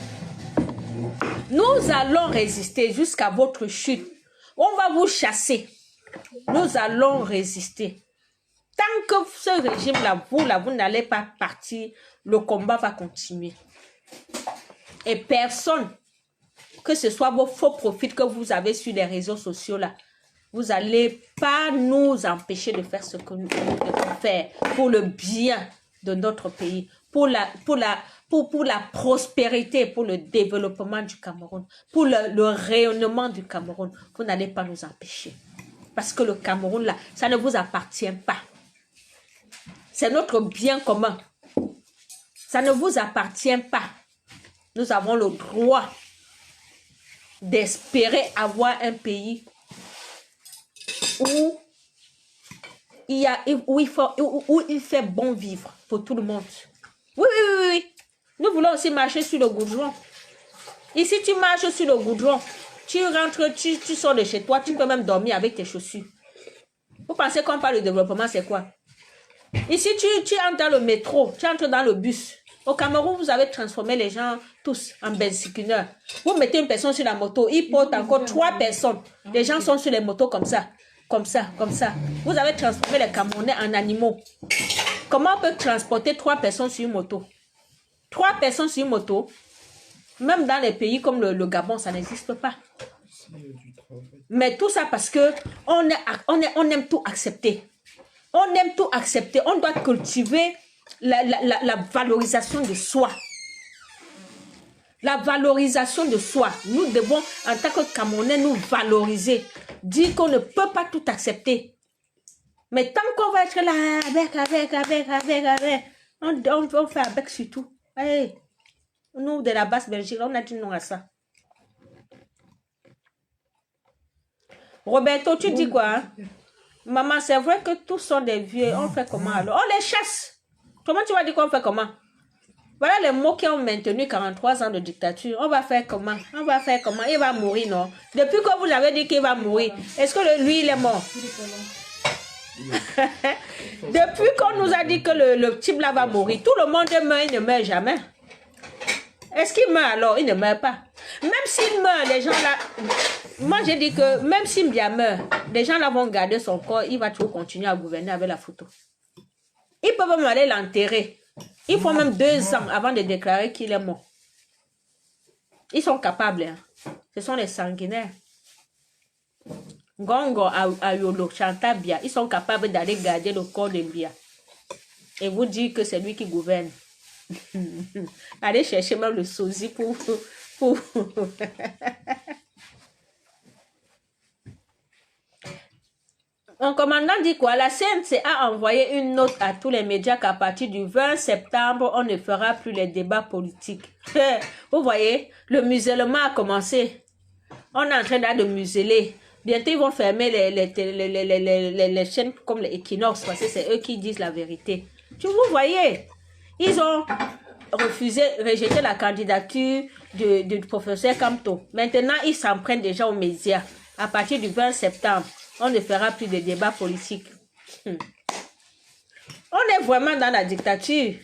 Nous allons résister jusqu'à votre chute. On va vous chasser. Nous allons résister. Tant que ce régime-là, vous n'allez pas partir, le combat va continuer. Et personne, que ce soit vos faux profits que vous avez sur les réseaux sociaux là, vous n'allez pas nous empêcher de faire ce que nous devons faire pour le bien de notre pays, pour la prospérité, pour le développement du Cameroun, pour le rayonnement du Cameroun. Vous n'allez pas nous empêcher. Parce que le Cameroun là, ça ne vous appartient pas. C'est notre bien commun. Ça ne vous appartient pas. Nous avons le droit d'espérer avoir un pays où il fait bon vivre pour tout le monde. Oui. Nous voulons aussi marcher sur le goudron. Ici, tu marches sur le goudron. Tu rentres, tu sors de chez toi, tu peux même dormir avec tes chaussures. Vous pensez qu'on parle de développement, c'est quoi? Ici, tu entres dans le métro, tu entres dans le bus. Au Cameroun, vous avez transformé les gens tous en benziculeurs. Vous mettez une personne sur la moto, il porte encore 3 personnes. Les gens sont sur les motos comme ça. Comme ça. Vous avez transformé les Camerounais en animaux. Comment on peut transporter 3 personnes sur une moto? 3 personnes sur une moto, même dans les pays comme le Gabon, ça n'existe pas. Mais tout ça parce que on aime tout accepter. On aime tout accepter. On doit cultiver la valorisation de soi. La valorisation de soi. Nous devons, en tant que Camerounais, nous valoriser. Dire qu'on ne peut pas tout accepter. Mais tant qu'on va être là, avec, on fait avec surtout. Hey, nous, de la basse Belgique, on a dit non à ça. Roberto, tu dis quoi? Hein? Maman, c'est vrai que tous sont des vieux. On fait comment alors? On les chasse. Comment tu vas dire qu'on fait comment? Voilà les mots qui ont maintenu 43 ans de dictature. On va faire comment? Il va mourir, non? Depuis que vous avez dit qu'il va mourir, est-ce que lui, il est mort? Depuis qu'on nous a dit que le type là va mourir, tout le monde meurt, il ne meurt jamais. Est-ce qu'il meurt alors? Il ne meurt pas. Même s'il meurt, les gens là... Moi, j'ai dit que même s'il meurt, les gens là vont garder son corps, il va toujours continuer à gouverner avec la photo. Ils peuvent même aller l'enterrer. Il faut même 2 ans avant de déclarer qu'il est mort. Ils sont capables. Hein. Ce sont les sanguinaires. Gongo, Ayolo, Chanta Biya, ils sont capables d'aller garder le corps de Biya. Et vous dire que c'est lui qui gouverne. Allez chercher même le sosie pour... Un commandant dit quoi? La CNC a envoyé une note à tous les médias qu'à partir du 20 septembre, on ne fera plus les débats politiques. Vous voyez, le musellement a commencé. On est en train de museler. Bientôt, ils vont fermer les chaînes comme les Equinox parce que c'est eux qui disent la vérité. Vous voyez, ils ont rejeté la candidature du professeur Kamto. Maintenant, ils s'en prennent déjà aux médias. À partir du 20 septembre, on ne fera plus de débats politiques. On est vraiment dans la dictature.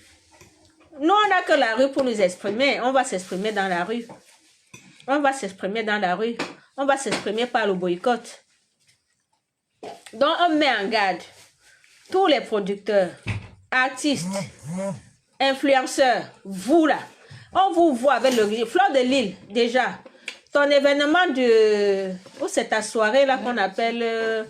Nous, on n'a que la rue pour nous exprimer. On va s'exprimer dans la rue. On va s'exprimer par le boycott. Donc, on met en garde tous les producteurs, artistes, influenceurs, vous là, on vous voit avec le Fleur de Lille, déjà. Ton événement de... Oh, c'est ta soirée là qu'on appelle...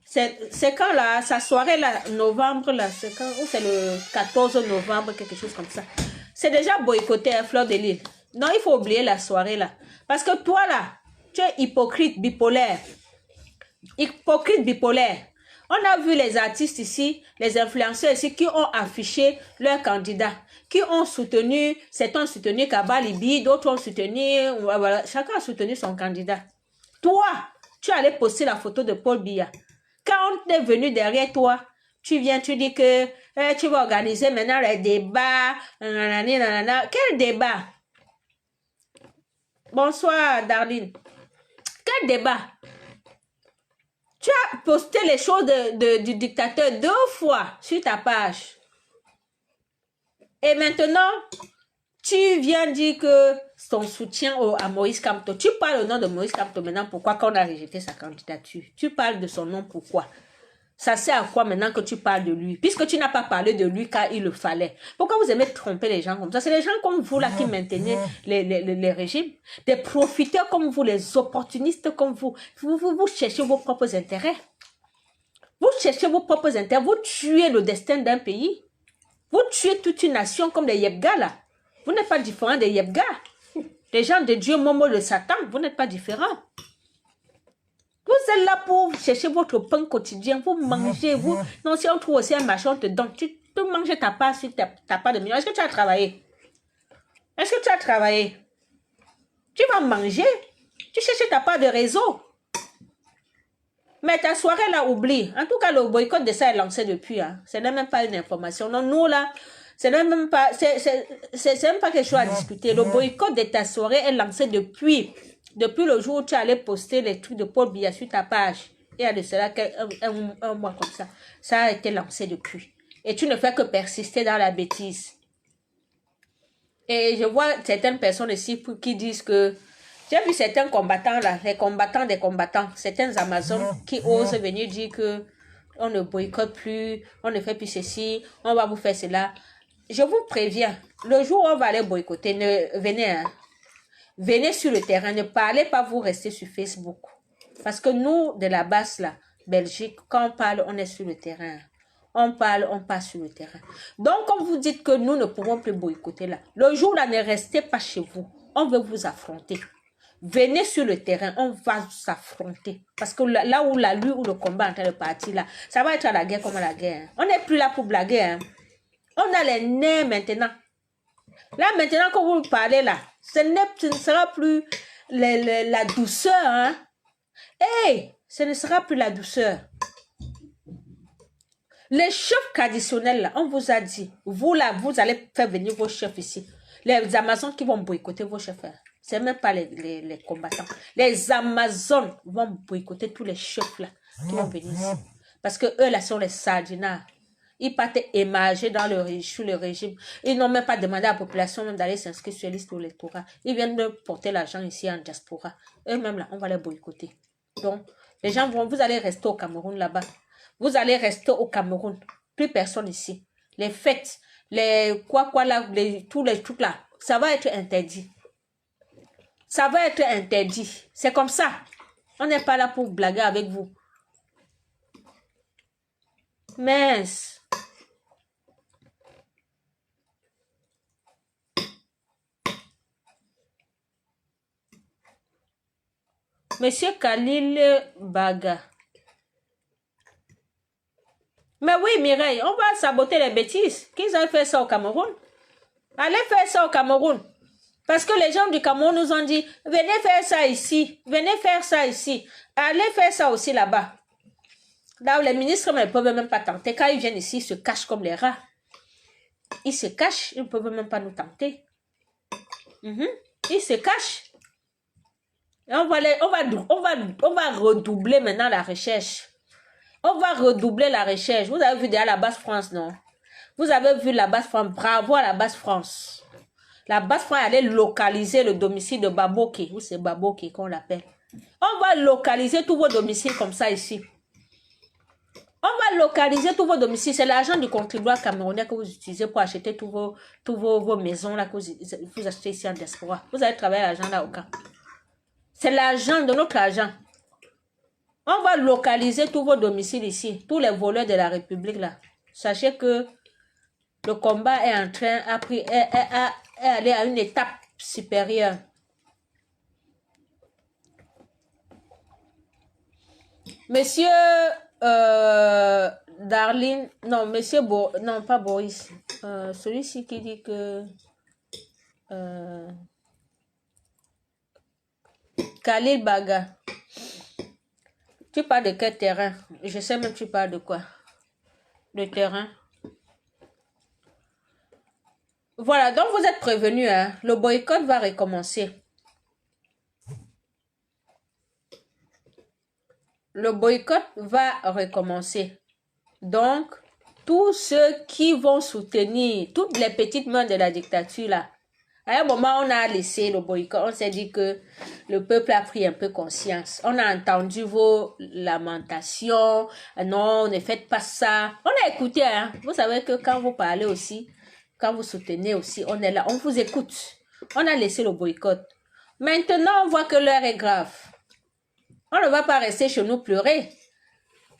c'est quand là, sa soirée là, novembre là, c'est quand... Oh, c'est le 14 novembre, quelque chose comme ça. C'est déjà boycotté à Fleur de Lille. Non, il faut oublier la soirée là. Parce que toi là, tu es hypocrite, bipolaire. Hypocrite, bipolaire. On a vu les artistes ici, les influenceurs ici qui ont affiché leurs candidats, qui ont soutenu, certains ont soutenu Kabalibi, d'autres ont soutenu, voilà, chacun a soutenu son candidat. Toi, tu allais poster la photo de Paul Biya. Quand on est venu derrière toi, tu viens, tu dis que tu vas organiser maintenant les débats, nanana. Quel débat? Bonsoir, Darline. Quel débat? Tu as posté les choses du dictateur 2 fois sur ta page. Et maintenant, tu viens dire que ton soutien à Moïse Kamto. Tu parles au nom de Moïse Kamto maintenant. Pourquoi quand on a rejeté sa candidature? Tu parles de son nom, pourquoi? Ça sert à quoi maintenant que tu parles de lui? Puisque tu n'as pas parlé de lui car il le fallait. Pourquoi vous aimez tromper les gens comme ça? C'est les gens comme vous là qui maintenez les régimes. Des profiteurs comme vous, les opportunistes comme vous. Vous cherchez vos propres intérêts. Vous cherchez vos propres intérêts. Vous tuez le destin d'un pays. Vous tuez toute une nation comme les Yebga là. Vous n'êtes pas différents des Yebga. Les gens de Dieu, Momo, de Satan, vous n'êtes pas différents. Vous êtes là pour chercher votre pain quotidien, vous mangez, vous... Non, si on trouve aussi un machin, on te donne, tu peux manger ta part sur ta part de million. Est-ce que tu as travaillé? Est-ce que tu as travaillé? Tu vas manger, tu cherches ta part de réseau. Mais ta soirée là, oublie. En tout cas, le boycott de ça est lancé depuis. Hein. Ce n'est même pas une information. Non, nous là, c'est même pas quelque chose à discuter. Le boycott de ta soirée est lancé depuis le jour où tu allais poster les trucs de Paul Biya sur ta page. Il y a de cela un mois comme ça. Ça a été lancé depuis. Et tu ne fais que persister dans la bêtise. Et je vois certaines personnes ici qui disent que... J'ai vu certains combattants là, les combattants des combattants, certains Amazones qui osent venir dire que on ne boycotte plus, on ne fait plus ceci, on va vous faire cela. Je vous préviens, le jour où on va aller boycotter, venez, hein. Venez sur le terrain, ne parlez pas, vous restez sur Facebook. Parce que nous, de la base là, Belgique, quand on parle, on est sur le terrain. On parle, on passe sur le terrain. Donc, comme vous dites que nous ne pouvons plus boycotter là, le jour là, ne restez pas chez vous. On veut vous affronter. Venez sur le terrain, on va s'affronter. Parce que là où la lutte ou le combat est en train de partir là, ça va être à la guerre comme à la guerre. Hein. On n'est plus là pour blaguer. Hein. On a les nerfs maintenant. Là maintenant quand vous parlez là, ce ne sera plus la douceur. Hein. Hey, ce ne sera plus la douceur. Les chefs traditionnels là, on vous a dit, vous là, vous allez faire venir vos chefs ici. Les Amazones qui vont boycotter vos chefs. Hein. C'est même pas les combattants. Les Amazones vont boycotter tous les chefs là qui vont venir ici. Parce que eux là sont les sardinards. Ils partent émarger sous le régime. Ils n'ont même pas demandé à la population même d'aller s'inscrire sur la liste électorale. Ils viennent de porter l'argent ici en diaspora. Eux-mêmes là, on va les boycotter. Donc, les gens vous allez rester au Cameroun là-bas. Vous allez rester au Cameroun. Plus personne ici. Les fêtes, tous les trucs là, ça va être interdit. Ça va être interdit. C'est comme ça. On n'est pas là pour blaguer avec vous. Mince. Monsieur Khalil Baga. Mais oui, Mireille, on va saboter les bêtises. Qu'ils aillent faire ça au Cameroun. Allez faire ça au Cameroun. Parce que les gens du Cameroun nous ont dit, venez faire ça ici, venez faire ça ici, allez faire ça aussi là-bas. Là où les ministres ne peuvent même pas tenter. Quand ils viennent ici, ils se cachent comme les rats. Ils se cachent, ils ne peuvent même pas nous tenter. Ils se cachent. Et on va redoubler maintenant la recherche. On va redoubler la recherche. Vous avez vu déjà la base France, non? Vous avez vu la base France. Bravo à la base France. La base France allait localiser le domicile de Baboké. Ou c'est Baboké qu'on l'appelle. On va localiser tous vos domiciles comme ça ici. On va localiser tous vos domiciles. C'est l'argent du contribuable camerounais que vous utilisez pour acheter tous vos maisons là que vous achetez ici en diaspora. Vous allez travailler l'argent là au camp. C'est l'argent de notre argent. On va localiser tous vos domiciles ici. Tous les voleurs de la République là. Sachez que le combat est en train d'aller à une étape supérieure. Monsieur Darlene, non, monsieur non, pas Boris. Celui-ci qui dit que Khalil Baga. Tu parles de quel terrain? Je sais même tu parles de quoi. Le terrain. Voilà, donc vous êtes prévenus, hein. Le boycott va recommencer. Le boycott va recommencer. Donc, tous ceux qui vont soutenir toutes les petites mains de la dictature là, à un moment, on a laissé le boycott. On s'est dit que le peuple a pris un peu conscience. On a entendu vos lamentations. Non, ne faites pas ça. On a écouté, hein. Vous savez que quand vous parlez aussi, quand vous soutenez aussi, on est là. On vous écoute. On a laissé le boycott. Maintenant, on voit que l'heure est grave. On ne va pas rester chez nous pleurer.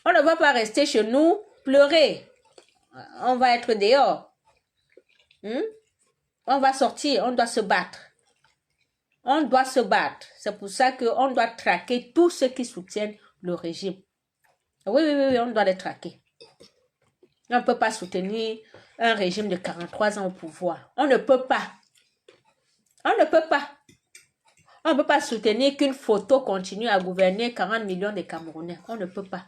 On ne va pas rester chez nous pleurer. On va être dehors. On va sortir, on doit se battre. On doit se battre. C'est pour ça qu'on doit traquer tous ceux qui soutiennent le régime. Oui, on doit les traquer. On ne peut pas soutenir un régime de 43 ans au pouvoir. On ne peut pas. On ne peut pas. On ne peut pas soutenir qu'une photo continue à gouverner 40 millions de Camerounais. On ne peut pas.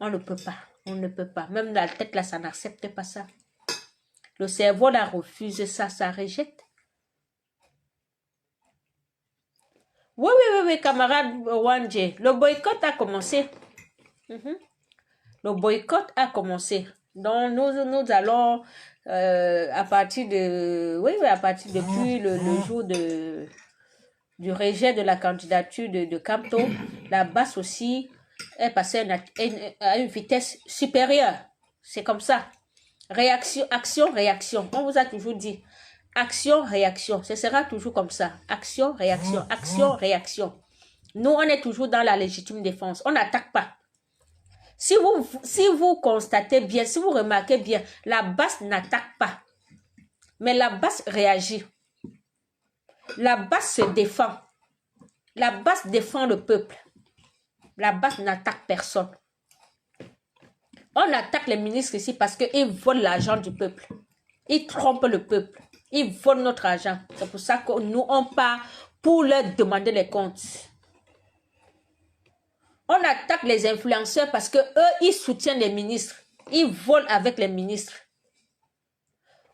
On ne peut pas. On ne peut pas. Même la tête, là, ça n'accepte pas ça. Le cerveau, là, refuse ça, ça rejette. Oui, camarade Wanje. Le boycott a commencé. Le boycott a commencé. Donc, nous allons, à partir de... Oui, à partir depuis le jour du rejet de la candidature de Camto, la basse aussi est passée à une vitesse supérieure. C'est comme ça. Réaction, action, réaction. On vous a toujours dit action, réaction. Ce sera toujours comme ça. Action, réaction, action, réaction. Nous, on est toujours dans la légitime défense. On n'attaque pas. Si vous constatez bien, si vous remarquez bien, la basse n'attaque pas. Mais la basse réagit. La basse se défend. La basse défend le peuple. La basse n'attaque personne. On attaque les ministres ici parce qu'ils volent l'argent du peuple. Ils trompent le peuple. Ils volent notre argent. C'est pour ça que nous, on part pour leur demander les comptes. On attaque les influenceurs parce que eux, ils soutiennent les ministres. Ils volent avec les ministres.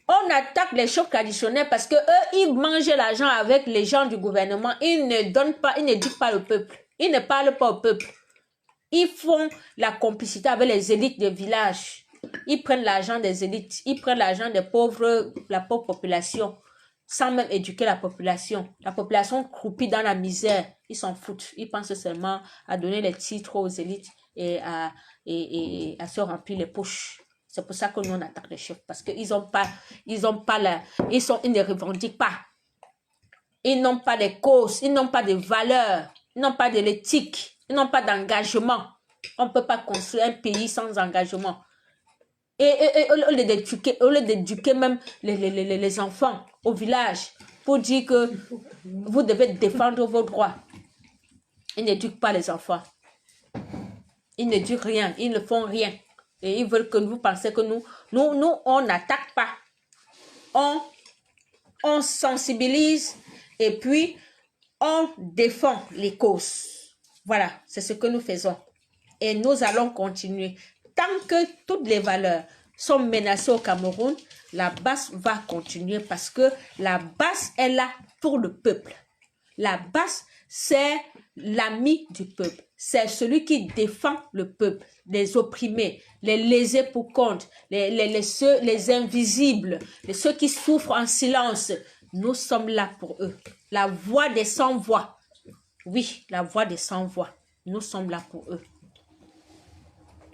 On attaque les chefs traditionnels parce que eux, ils mangent l'argent avec les gens du gouvernement. Ils ne donnent pas, ils n'éduquent pas le peuple. Ils ne parlent pas au peuple. Ils font la complicité avec les élites des villages. Ils prennent l'argent des élites. Ils prennent l'argent des pauvres, la pauvre population, sans même éduquer la population. La population croupit dans la misère. Ils s'en foutent. Ils pensent seulement à donner les titres aux élites et à se remplir les poches. C'est pour ça que nous on attaque les chefs. Parce qu'ils ne revendiquent pas. Ils n'ont pas de causes. Ils n'ont pas de valeurs. Ils n'ont pas de l'éthique. Ils n'ont pas d'engagement. On ne peut pas construire un pays sans engagement. Et au lieu d'éduquer même les enfants au village pour dire que vous devez défendre vos droits. Ils n'éduquent pas les enfants. Ils n'éduquent rien. Ils ne font rien. Et ils veulent que vous pensez que nous on n'attaque pas. On sensibilise et puis on défend les causes. Voilà, c'est ce que nous faisons. Et nous allons continuer. Tant que toutes les valeurs sont menacées au Cameroun, la basse va continuer parce que la basse est là pour le peuple. La basse, c'est l'ami du peuple. C'est celui qui défend le peuple, les opprimés, les lésés pour compte, les invisibles, ceux qui souffrent en silence. Nous sommes là pour eux. La voix des sans-voix. Oui, la voix des sans-voix. Nous sommes là pour eux.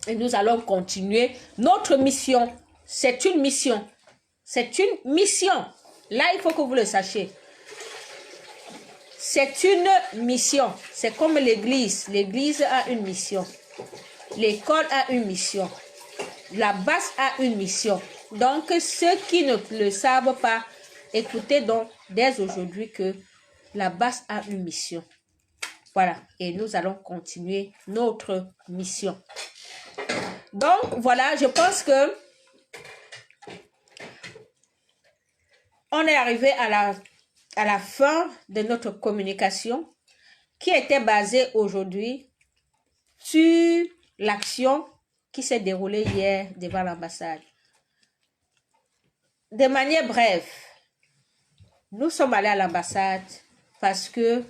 Et nous allons continuer notre mission. C'est une mission. C'est une mission. Là, il faut que vous le sachiez. C'est une mission. C'est comme l'église. L'église a une mission. L'école a une mission. La base a une mission. Donc, ceux qui ne le savent pas, écoutez donc dès aujourd'hui que la base a une mission. Voilà. Et nous allons continuer notre mission. Donc, voilà, je pense que on est arrivé à la fin de notre communication qui était basée aujourd'hui sur l'action qui s'est déroulée hier devant l'ambassade. De manière brève, nous sommes allés à l'ambassade parce que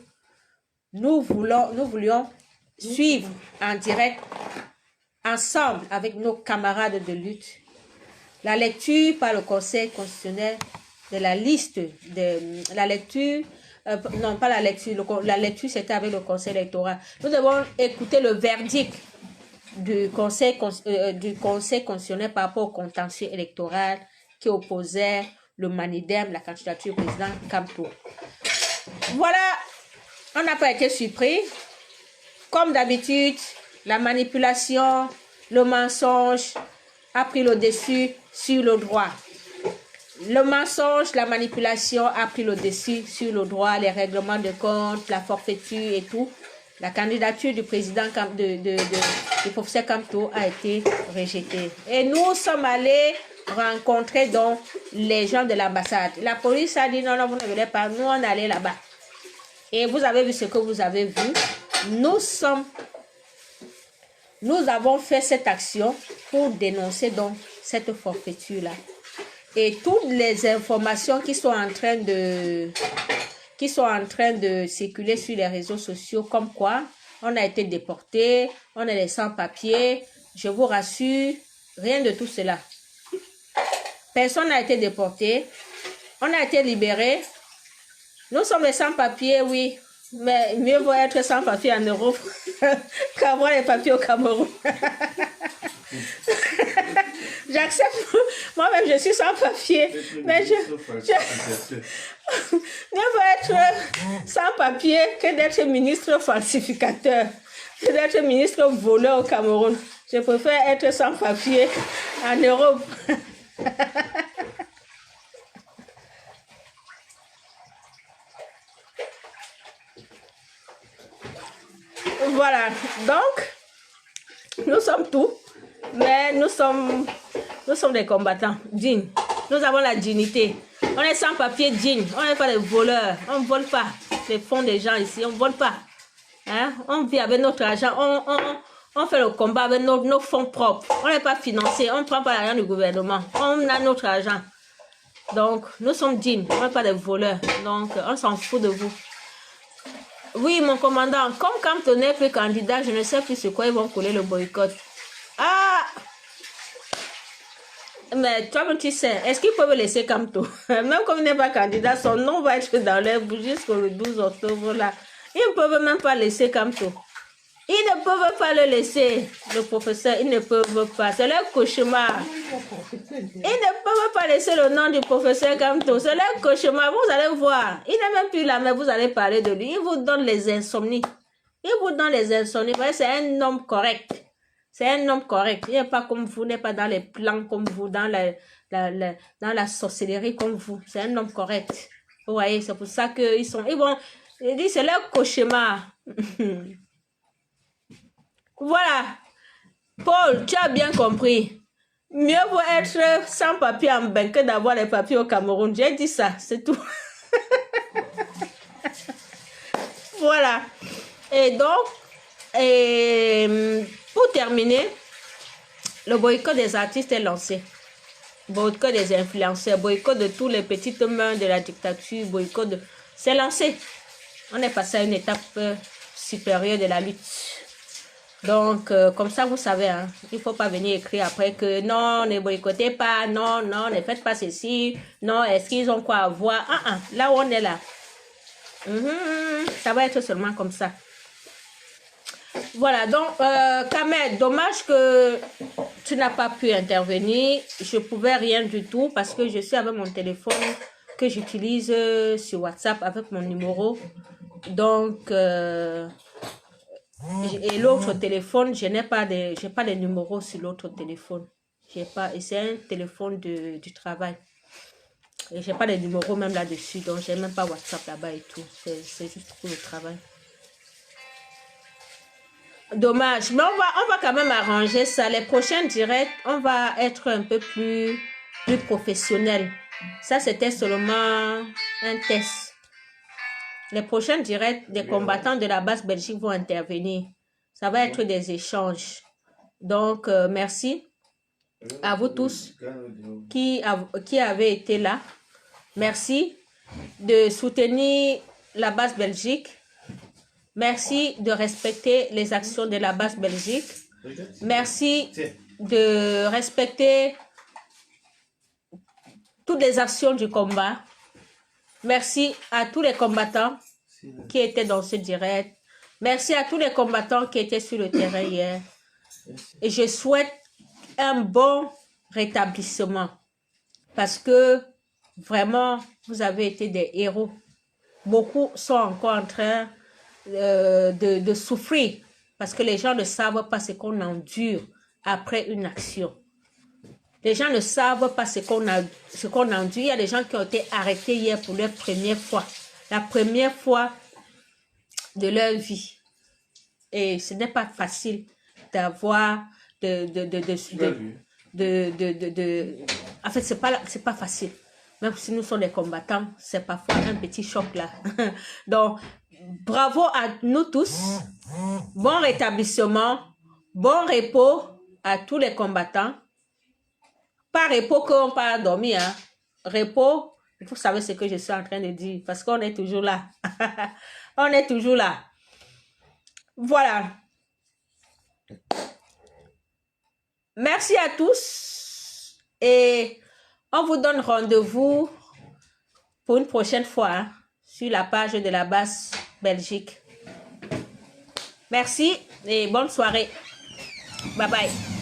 nous voulions suivre en direct, ensemble avec nos camarades de lutte, la lecture par le Conseil constitutionnel de la liste de la lecture, non pas la lecture, la lecture c'était avec le Conseil électoral. Nous devons écouter le verdict du Conseil constitutionnel par rapport au contentieux électoral qui opposait le Manidem, la candidature du président Kamto. Voilà, on n'a pas été surpris. Comme d'habitude, la manipulation, le mensonge a pris le dessus sur le droit. Le mensonge, la manipulation a pris le dessus sur le droit, les règlements de compte, la forfaiture et tout. La candidature du président du professeur Kamto a été rejetée. Et nous sommes allés rencontrer donc les gens de l'ambassade. La police a dit non, non, vous ne venez pas. Nous, on est allés là-bas. Et vous avez vu ce que vous avez vu. Nous avons fait cette action pour dénoncer donc cette forfaiture-là. Et toutes les informations qui sont en train de circuler sur les réseaux sociaux, comme quoi on a été déporté, on est des sans-papiers, je vous rassure, rien de tout cela. Personne n'a été déporté, on a été libérés. Nous sommes des sans-papiers, oui, mais mieux vaut être sans-papiers en Europe qu'avoir les papiers au Cameroun. J'accepte, moi-même je suis sans papier, mais mieux vaut être sans papier que d'être ministre falsificateur, que d'être ministre voleur au Cameroun. Je préfère être sans papier en Europe. Voilà, donc nous sommes tous. Mais nous sommes des combattants dignes. Nous avons la dignité. On est sans papier digne. On n'est pas des voleurs. On ne vole pas les fonds des gens ici. On ne vole pas. Hein? On vit avec notre argent. On fait le combat avec nos fonds propres. On n'est pas financé. On ne prend pas l'argent du gouvernement. On a notre argent. Donc, nous sommes dignes. On n'est pas des voleurs. Donc, on s'en fout de vous. Oui, mon commandant, comme Kamto n'est plus candidat, je ne sais plus sur quoi ils vont coller le boycott. Ah! Mais toi, tu sais, est-ce qu'ils peuvent laisser Kamto? Même comme il n'est pas candidat, son nom va être dans les bougies jusqu'au 12 octobre là. Ils ne peuvent même pas laisser Kamto. Ils ne peuvent pas le laisser, le professeur, ils ne peuvent pas. C'est leur cauchemar. Ils ne peuvent pas laisser le nom du professeur Kamto. C'est leur cauchemar. Vous allez voir. Il n'est même plus là, mais vous allez parler de lui. Il vous donne les insomnies. Il vous donne les insomnies. C'est un homme correct. C'est un homme correct. Il n'est pas comme vous, n'est pas dans les plans comme vous, dans la sorcellerie comme vous. C'est un homme correct. Vous voyez, c'est pour ça qu'ils vont, il dit, c'est leur cauchemar. Voilà. Paul, tu as bien compris. Mieux vaut être sans papier en bain que d'avoir les papiers au Cameroun. J'ai dit ça, c'est tout. Voilà. Et donc, pour terminer, le boycott des artistes est lancé. Boycott des influenceurs, boycott de tous les petites mains de la dictature, boycott de... C'est lancé. On est passé à une étape supérieure de la lutte. Donc, comme ça, vous savez, hein, il ne faut pas venir écrire après que non, ne boycottez pas, non, non, ne faites pas ceci, non, est-ce qu'ils ont quoi à voir? Là où on est là. Ça va être seulement comme ça. Voilà, donc, Kamel, dommage que tu n'as pas pu intervenir. Je ne pouvais rien du tout parce que je suis avec mon téléphone que j'utilise sur WhatsApp avec mon numéro. Donc, et l'autre téléphone, je n'ai pas de numéro sur l'autre téléphone. J'ai pas, et c'est un téléphone du travail. Et j'ai pas de numéro même là-dessus, donc j'ai même pas WhatsApp là-bas et tout. C'est juste pour le travail. Dommage, mais on va quand même arranger ça. Les prochains directs, on va être un peu plus professionnel. Ça, c'était seulement un test. Les prochains directs, des combattants de la base Belgique vont intervenir. Ça va être des échanges. Donc, merci à vous tous qui avez été là. Merci de soutenir la base Belgique. Merci de respecter les actions de la base Belgique. Merci de respecter toutes les actions du combat. Merci à tous les combattants qui étaient dans ce direct. Merci à tous les combattants qui étaient sur le terrain hier. Et je souhaite un bon rétablissement parce que vraiment, vous avez été des héros. Beaucoup sont encore en train de souffrir parce que les gens ne savent pas ce qu'on endure après une action. Les gens ne savent pas ce qu'on endure. Il y a des gens qui ont été arrêtés hier pour leur première fois. La première fois de leur vie. Et ce n'est pas facile d'avoir en fait, c'est pas facile. Même si nous sommes des combattants, c'est parfois un petit choc là. Donc, bravo à nous tous. Bon rétablissement. Bon repos à tous les combattants. Pas repos qu'on part dormir. Hein. Repos, vous savez ce que je suis en train de dire. Parce qu'on est toujours là. On est toujours là. Voilà. Merci à tous. Et on vous donne rendez-vous pour une prochaine fois hein, sur la page de la base Belgique. Merci et bonne soirée. Bye bye.